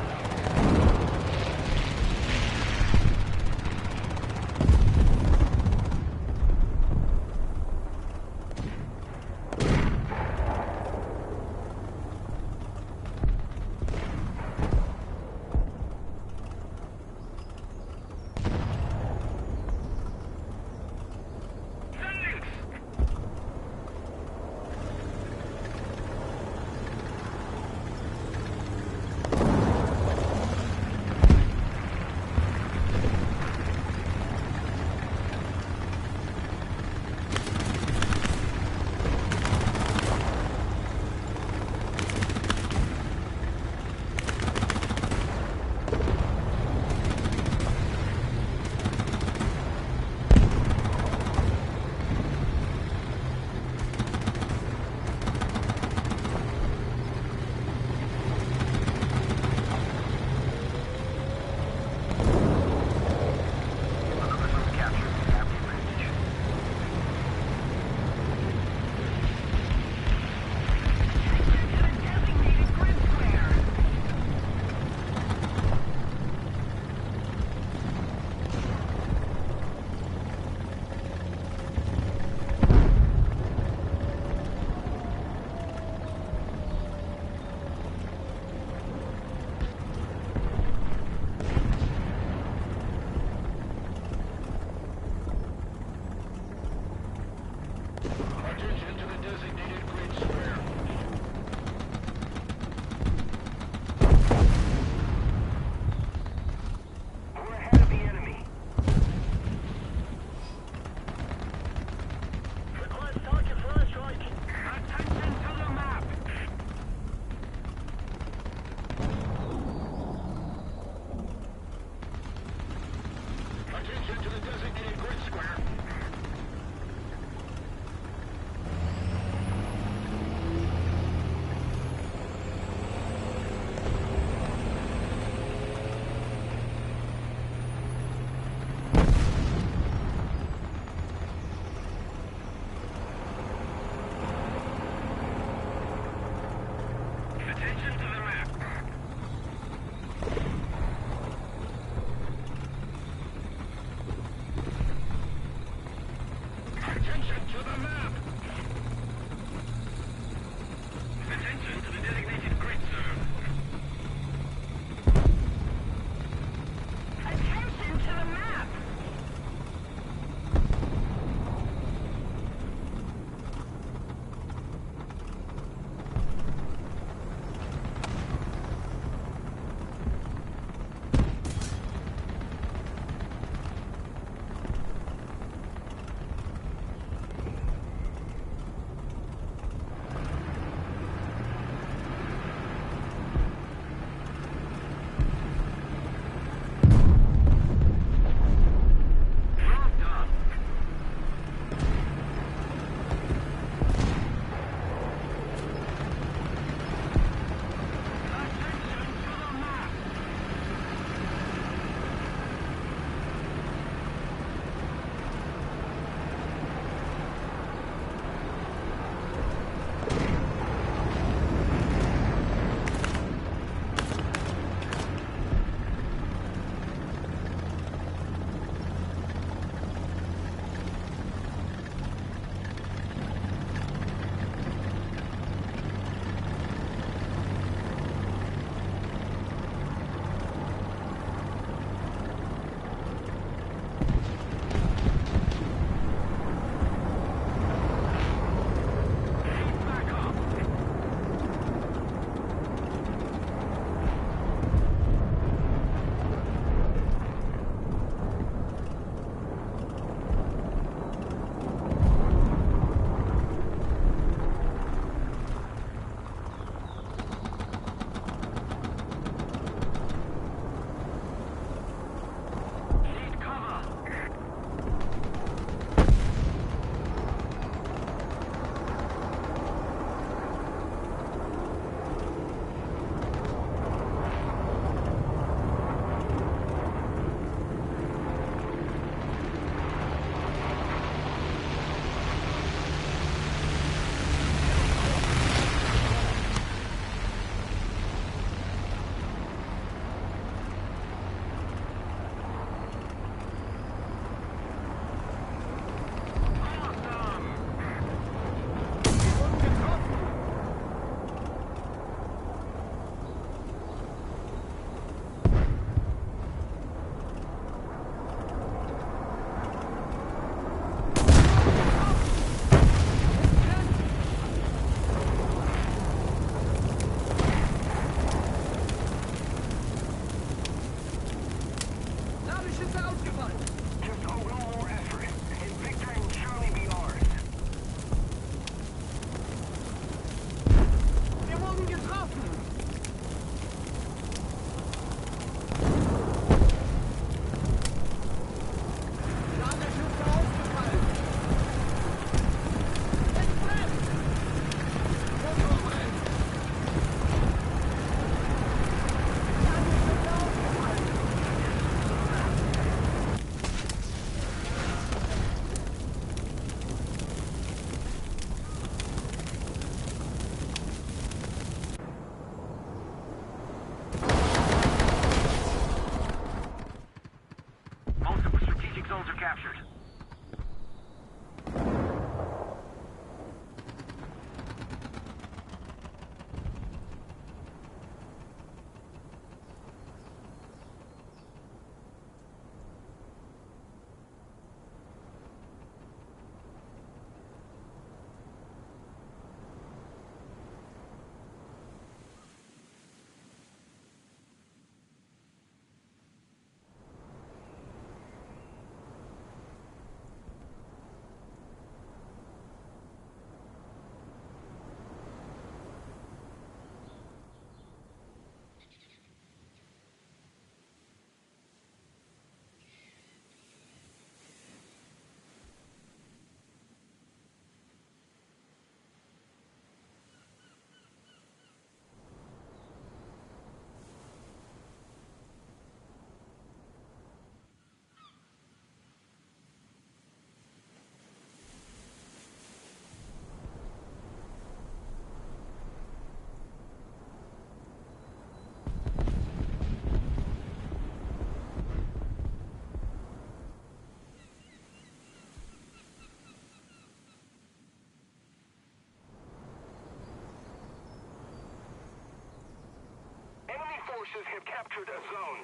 forces have captured a zone.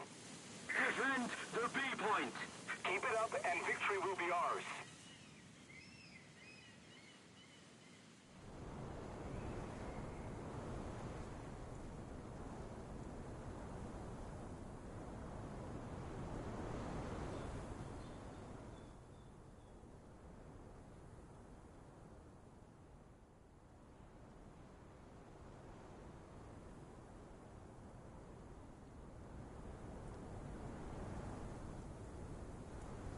Defend the B point. Keep it up and victory will be ours.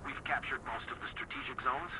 We've captured most of the strategic zones.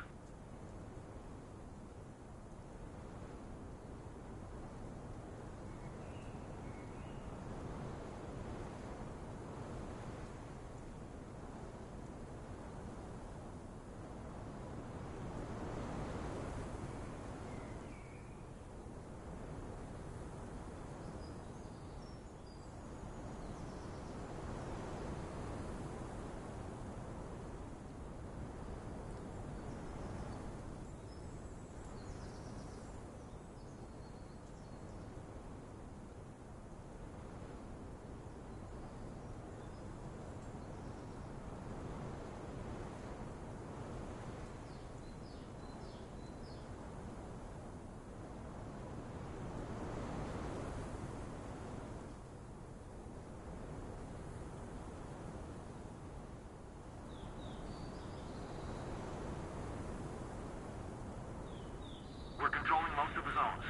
We're controlling most of the zones.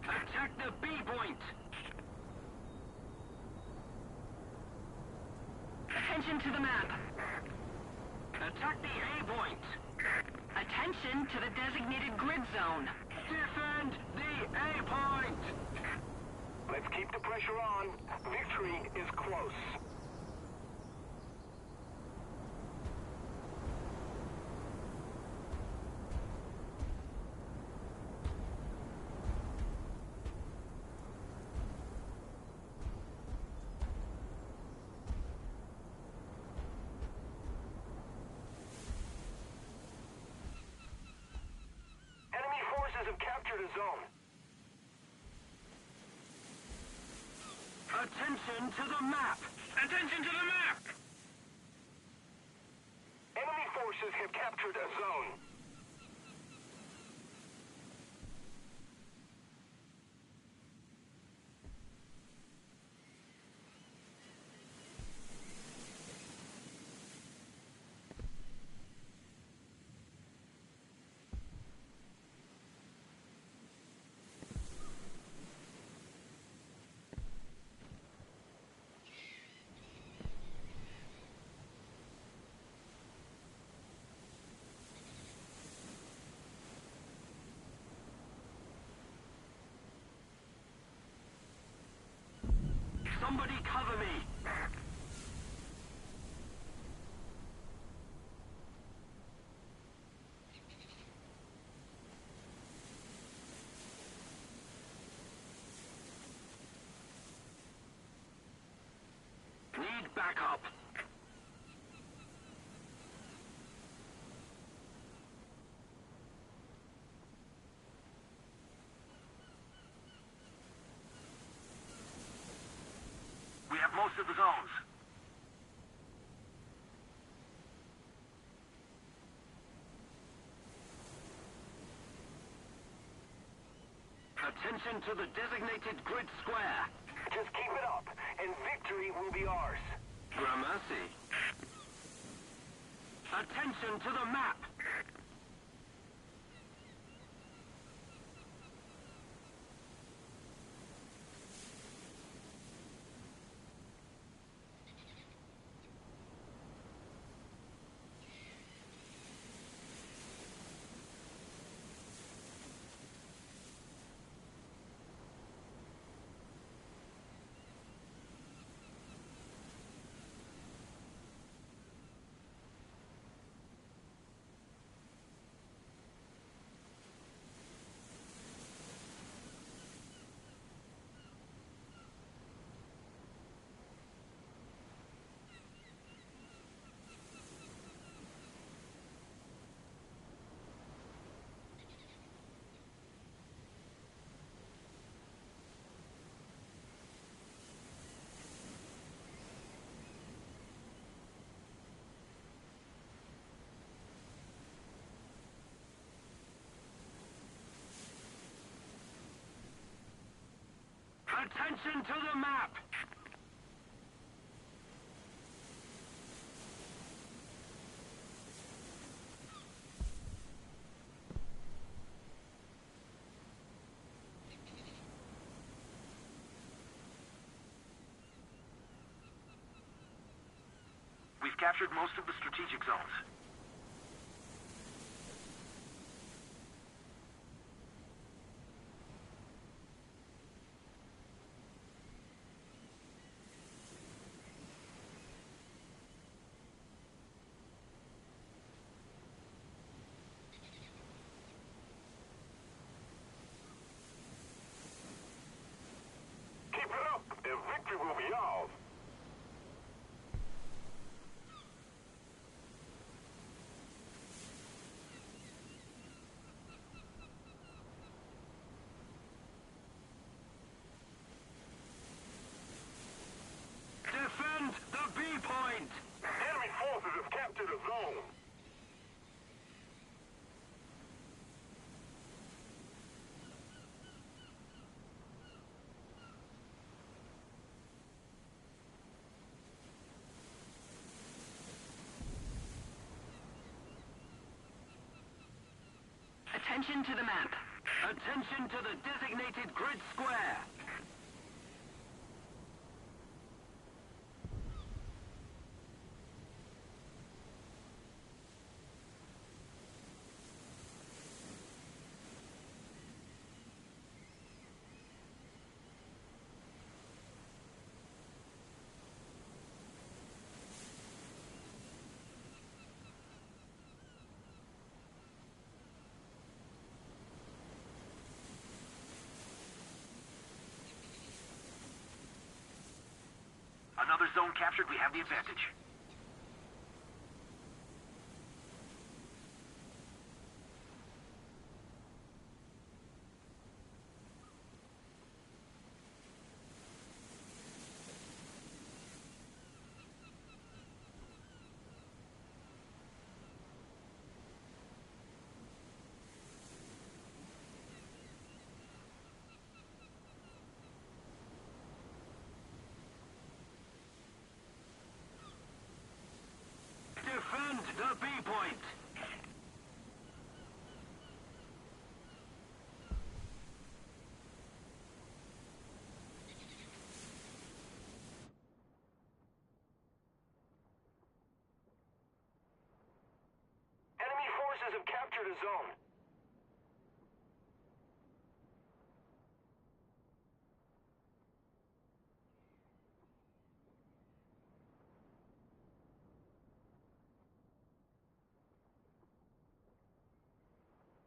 Attack the B point! Attention to the map. Attack the A point! Attention to the designated grid zone. Defend the A point! Let's keep the pressure on. Victory is close. Enemy forces have captured a zone. Attention to the map! Attention to the map! Enemy forces have captured a zone. Somebody cover me! Need backup. We have most of the zones. Attention to the designated grid square. Just keep it up, and victory will be ours. Gramercy. Attention to the map. Attention to the map! We've captured most of the strategic zones. Keep it up, and victory will be ours. Defend the B point! Enemy forces have captured a zone. Attention to the map. Attention to the designated grid square! Another zone captured, we have the advantage. Defend the B point! Enemy forces have captured a zone.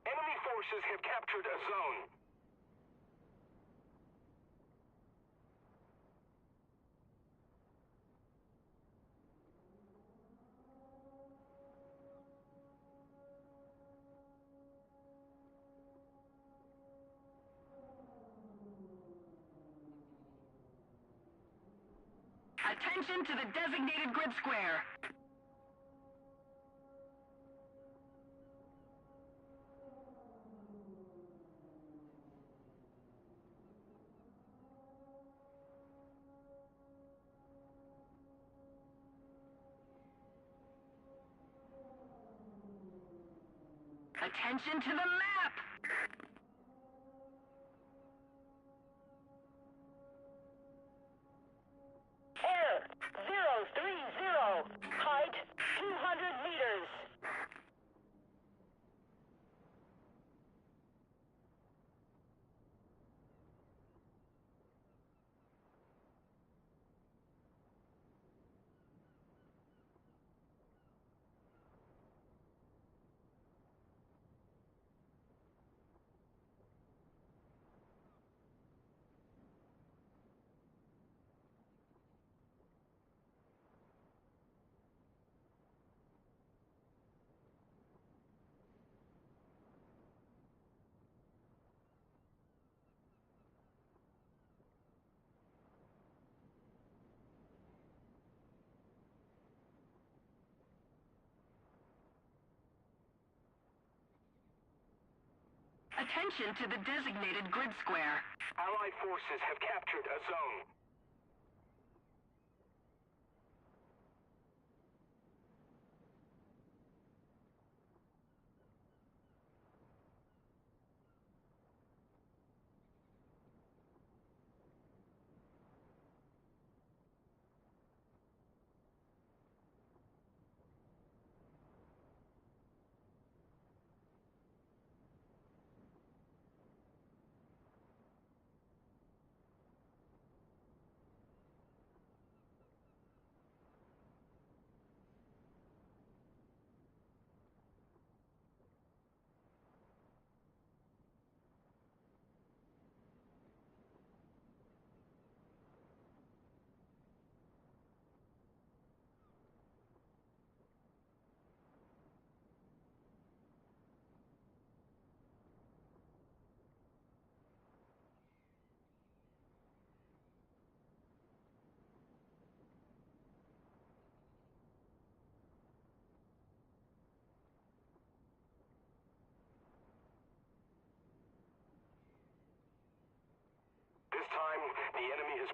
Enemy forces have captured a zone. Attention to the designated grid square. Attention to the map! Air 030, height 200 meters. attention to the designated grid square. Allied forces have captured a zone. This time, the enemy has...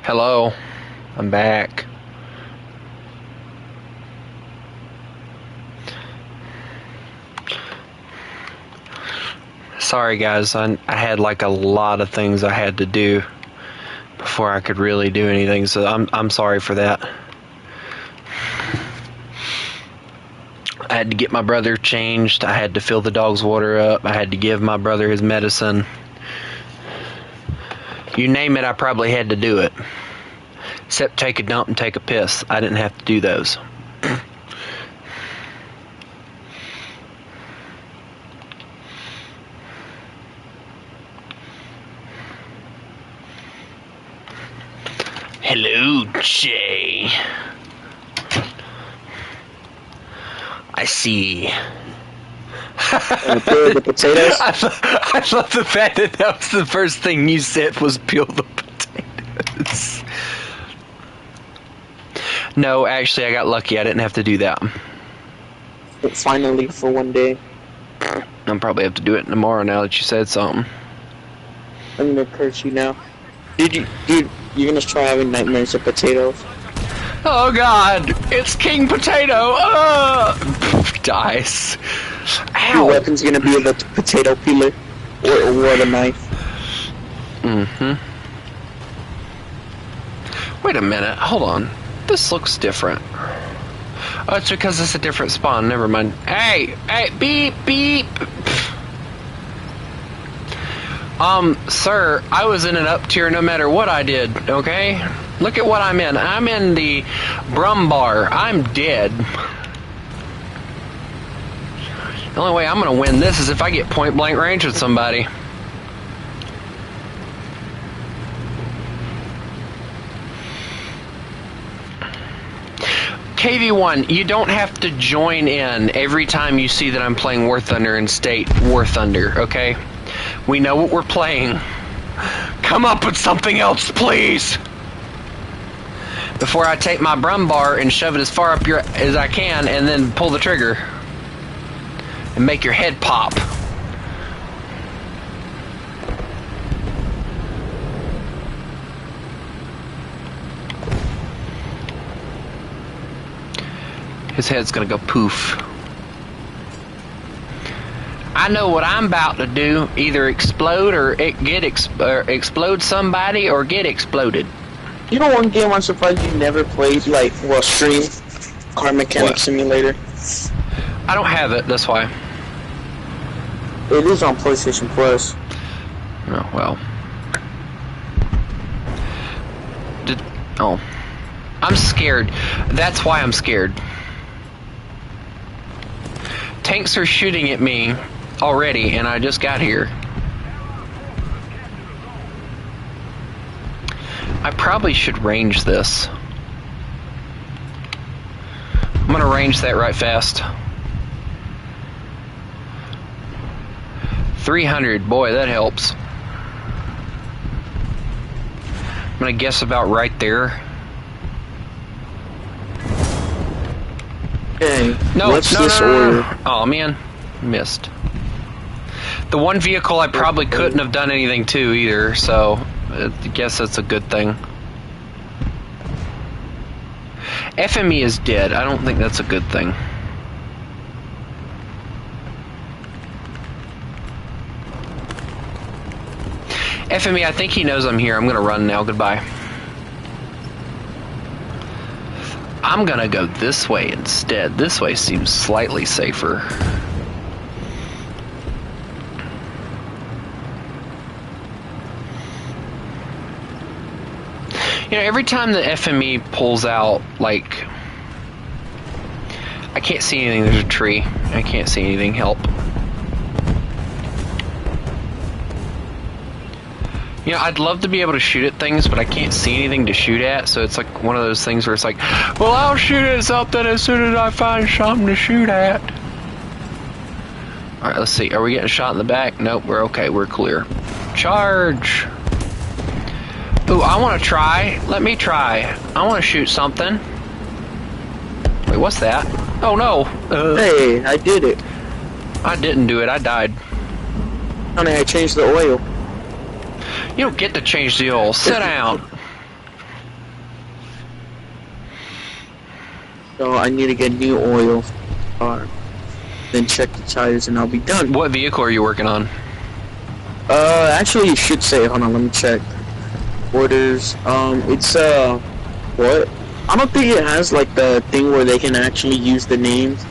Hello. I'm back. Sorry guys, I had like a lot of things I had to do before I could really do anything, so I'm sorry for that. I had to get my brother changed, I had to fill the dog's water up, I had to give my brother his medicine. You name it, I probably had to do it. Except take a dump and take a piss. I didn't have to do those. Hello, Jay. I see. Peel the potatoes? I love the fact that was the first thing you said was peel the potatoes. No, actually, I got lucky. I didn't have to do that. Finally, for one day. I'll probably have to do it tomorrow now that you said something. I'm gonna curse you now. Dude, you're gonna try having nightmares of potatoes. Oh God! It's King Potato! Dies. Ow! Your weapon's gonna be the potato peeler or the knife. Mm-hmm. Wait a minute. Hold on. This looks different. Oh, it's because it's a different spawn. Never mind. Hey! Hey! Beep! Beep! Sir, I was in an up tier no matter what I did, okay? Look at what I'm in. I'm in the Brum Bar. I'm dead. The only way I'm gonna win this is if I get point blank range with somebody. KV1, you don't have to join in every time you see that I'm playing War Thunder and state War Thunder, okay? We know what we're playing. Come up with something else, please! Before I take my Brum Bar and shove it as far up as I can and then pull the trigger. And make your head pop. His head's gonna go poof. I know what I'm about to do. Either explode or explode somebody or get exploded. You know one game I'm surprised you never played, like, well, stream? Car Mechanic Simulator. I don't have it, that's why. It is on PlayStation Plus. Oh, well. Oh. I'm scared. That's why I'm scared. Tanks are shooting at me already, and I just got here. I probably should range this. I'm gonna range that right fast. 300, boy, that helps. I'm gonna guess about right there. Hey, No, what's no, this no, no, order? no. Oh man, missed. The one vehicle I probably couldn't have done anything to either, so I guess that's a good thing. FME is dead. I don't think that's a good thing. FME, I think he knows I'm here. I'm gonna run now. Goodbye. I'm gonna go this way instead. This way seems slightly safer. You know, every time the FME pulls out, like, I can't see anything. There's a tree. I can't see anything. Help. You know, I'd love to be able to shoot at things, but I can't see anything to shoot at, so it's like one of those things where it's like, well, I'll shoot at something as soon as I find something to shoot at. Alright, let's see. Are we getting shot in the back? Nope, we're okay. We're clear. Charge! Ooh, I want to try. Let me try. I want to shoot something. Wait, what's that? Oh, no. Hey, I did it. I didn't do it. I died. Honey, I changed the oil. You don't get to change the oil. Sit down. So I need to get new oil for the car. Then check the tires and I'll be done. What vehicle are you working on? Actually, you should say. Hold on, let me check. Orders. It's what? I don't think it has like the thing where they can actually use the names.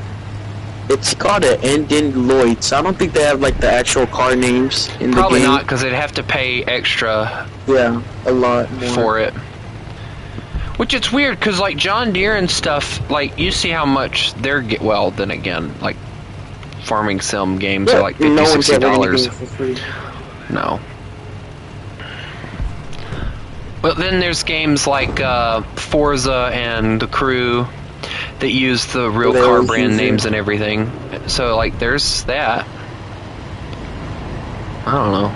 It's called an Endin Lloyd, so I don't think they have like the actual car names in the game. Probably not, because they'd have to pay extra. Yeah, a lot more for it. Which it's weird, because like John Deere and stuff, like you see how much they're well. Then again, like farming sim games are like $50-$60. For free. No. But then there's games like Forza and The Crew that use the real car brand names and everything. So like there's that. I don't know.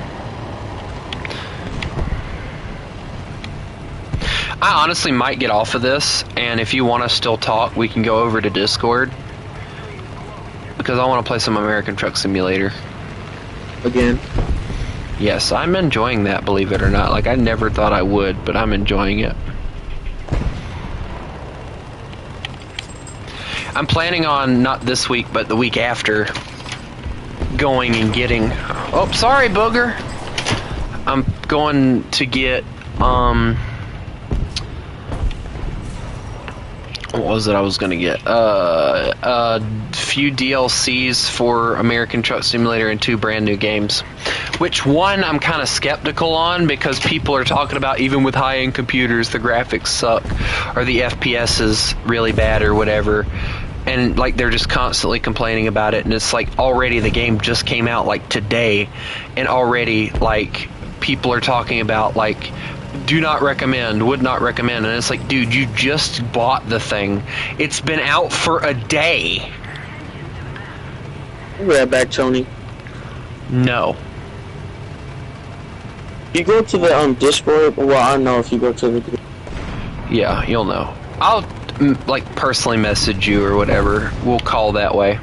I honestly might get off of this, and if you want to still talk, we can go over to Discord. Because I want to play some American Truck Simulator. Again. Yes, I'm enjoying that, believe it or not. Like, I never thought I would, but I'm enjoying it. I'm planning on, not this week, but the week after, going and getting... Oh, sorry, Booger! I'm going to get, what was it I was gonna get? A few DLCs for American Truck Simulator and 2 brand new games. Which one I'm kind of skeptical on, because people are talking about even with high-end computers the graphics suck or the FPS is really bad or whatever, and like they're just constantly complaining about it, and it's like already the game just came out like today, and already like people are talking about like do not recommend, would not recommend, and it's like, dude, you just bought the thing. It's been out for a day. I'll be right back, Tony. No. You go to the Discord. Well, I don't know if you go to the. Yeah, you'll know. I'll like personally message you or whatever. We'll call that way.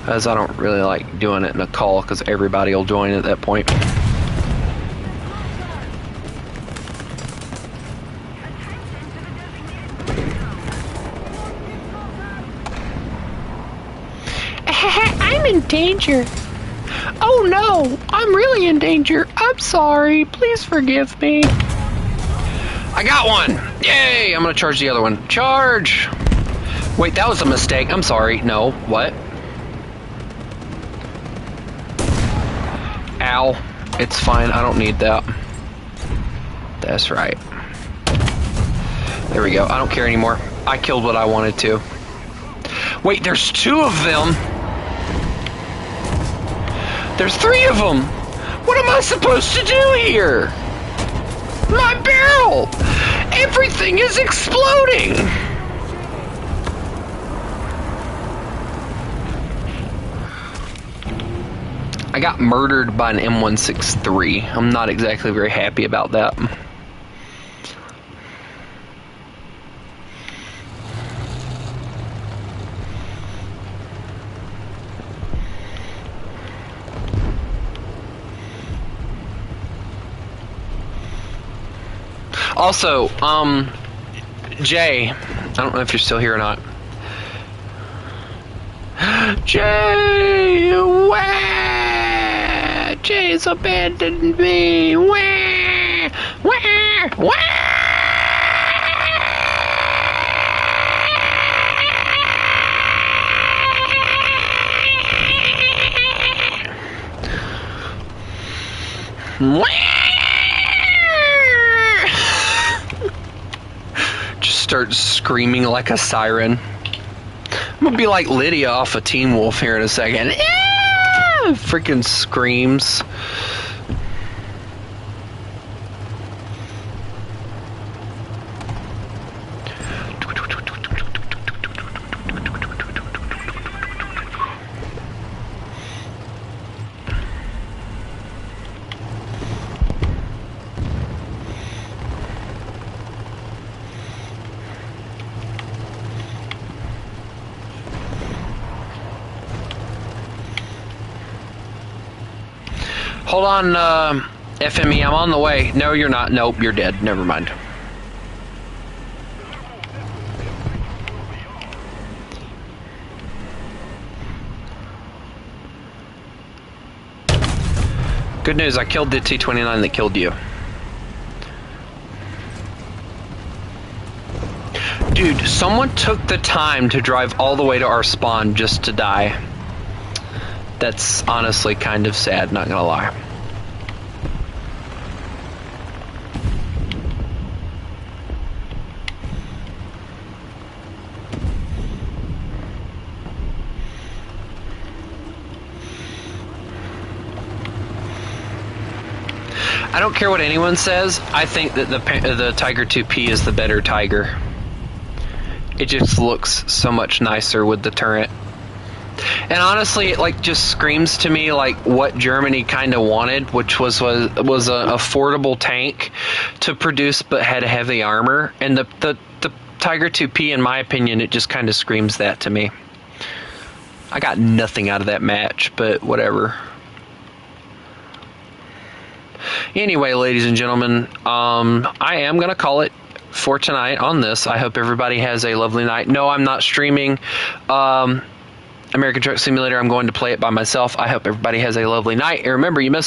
As I don't really like doing it in a call because everybody will join at that point. I'm in danger. Oh no, I'm really in danger. I'm sorry. Please forgive me. I got one. Yay, I'm gonna charge the other one. Charge. Wait, that was a mistake. I'm sorry. No, what? Ow. It's fine. I don't need that. That's right. There we go. I don't care anymore. I killed what I wanted to. Wait, there's 2 of them. There's 3 of them! What am I supposed to do here? My barrel! Everything is exploding! I got murdered by an M163. I'm not exactly very happy about that. Also, Jay, I don't know if you're still here or not. Jay, wah! Jay's abandoned me. Wah! Wah! Wah! Wah! Start screaming like a siren. I'm gonna be like Lydia off of Teen Wolf here in a second. Yeah! Freaking screams. Hold on, FME, I'm on the way. No, you're not. Nope, you're dead. Never mind. Good news, I killed the T-29 that killed you. Dude, someone took the time to drive all the way to our spawn just to die. That's honestly kind of sad, not gonna lie. I don't care what anyone says. I think that the Tiger 2P is the better Tiger. It just looks so much nicer with the turret. And honestly, it like just screams to me like what Germany kind of wanted, which was an affordable tank to produce but had heavy armor. And the Tiger 2P, in my opinion, it just kind of screams that to me. I got nothing out of that match, but whatever. Anyway, ladies and gentlemen, I am going to call it for tonight on this. I hope everybody has a lovely night. No, I'm not streaming American Truck Simulator. I'm going to play it by myself. I hope everybody has a lovely night. And remember, you must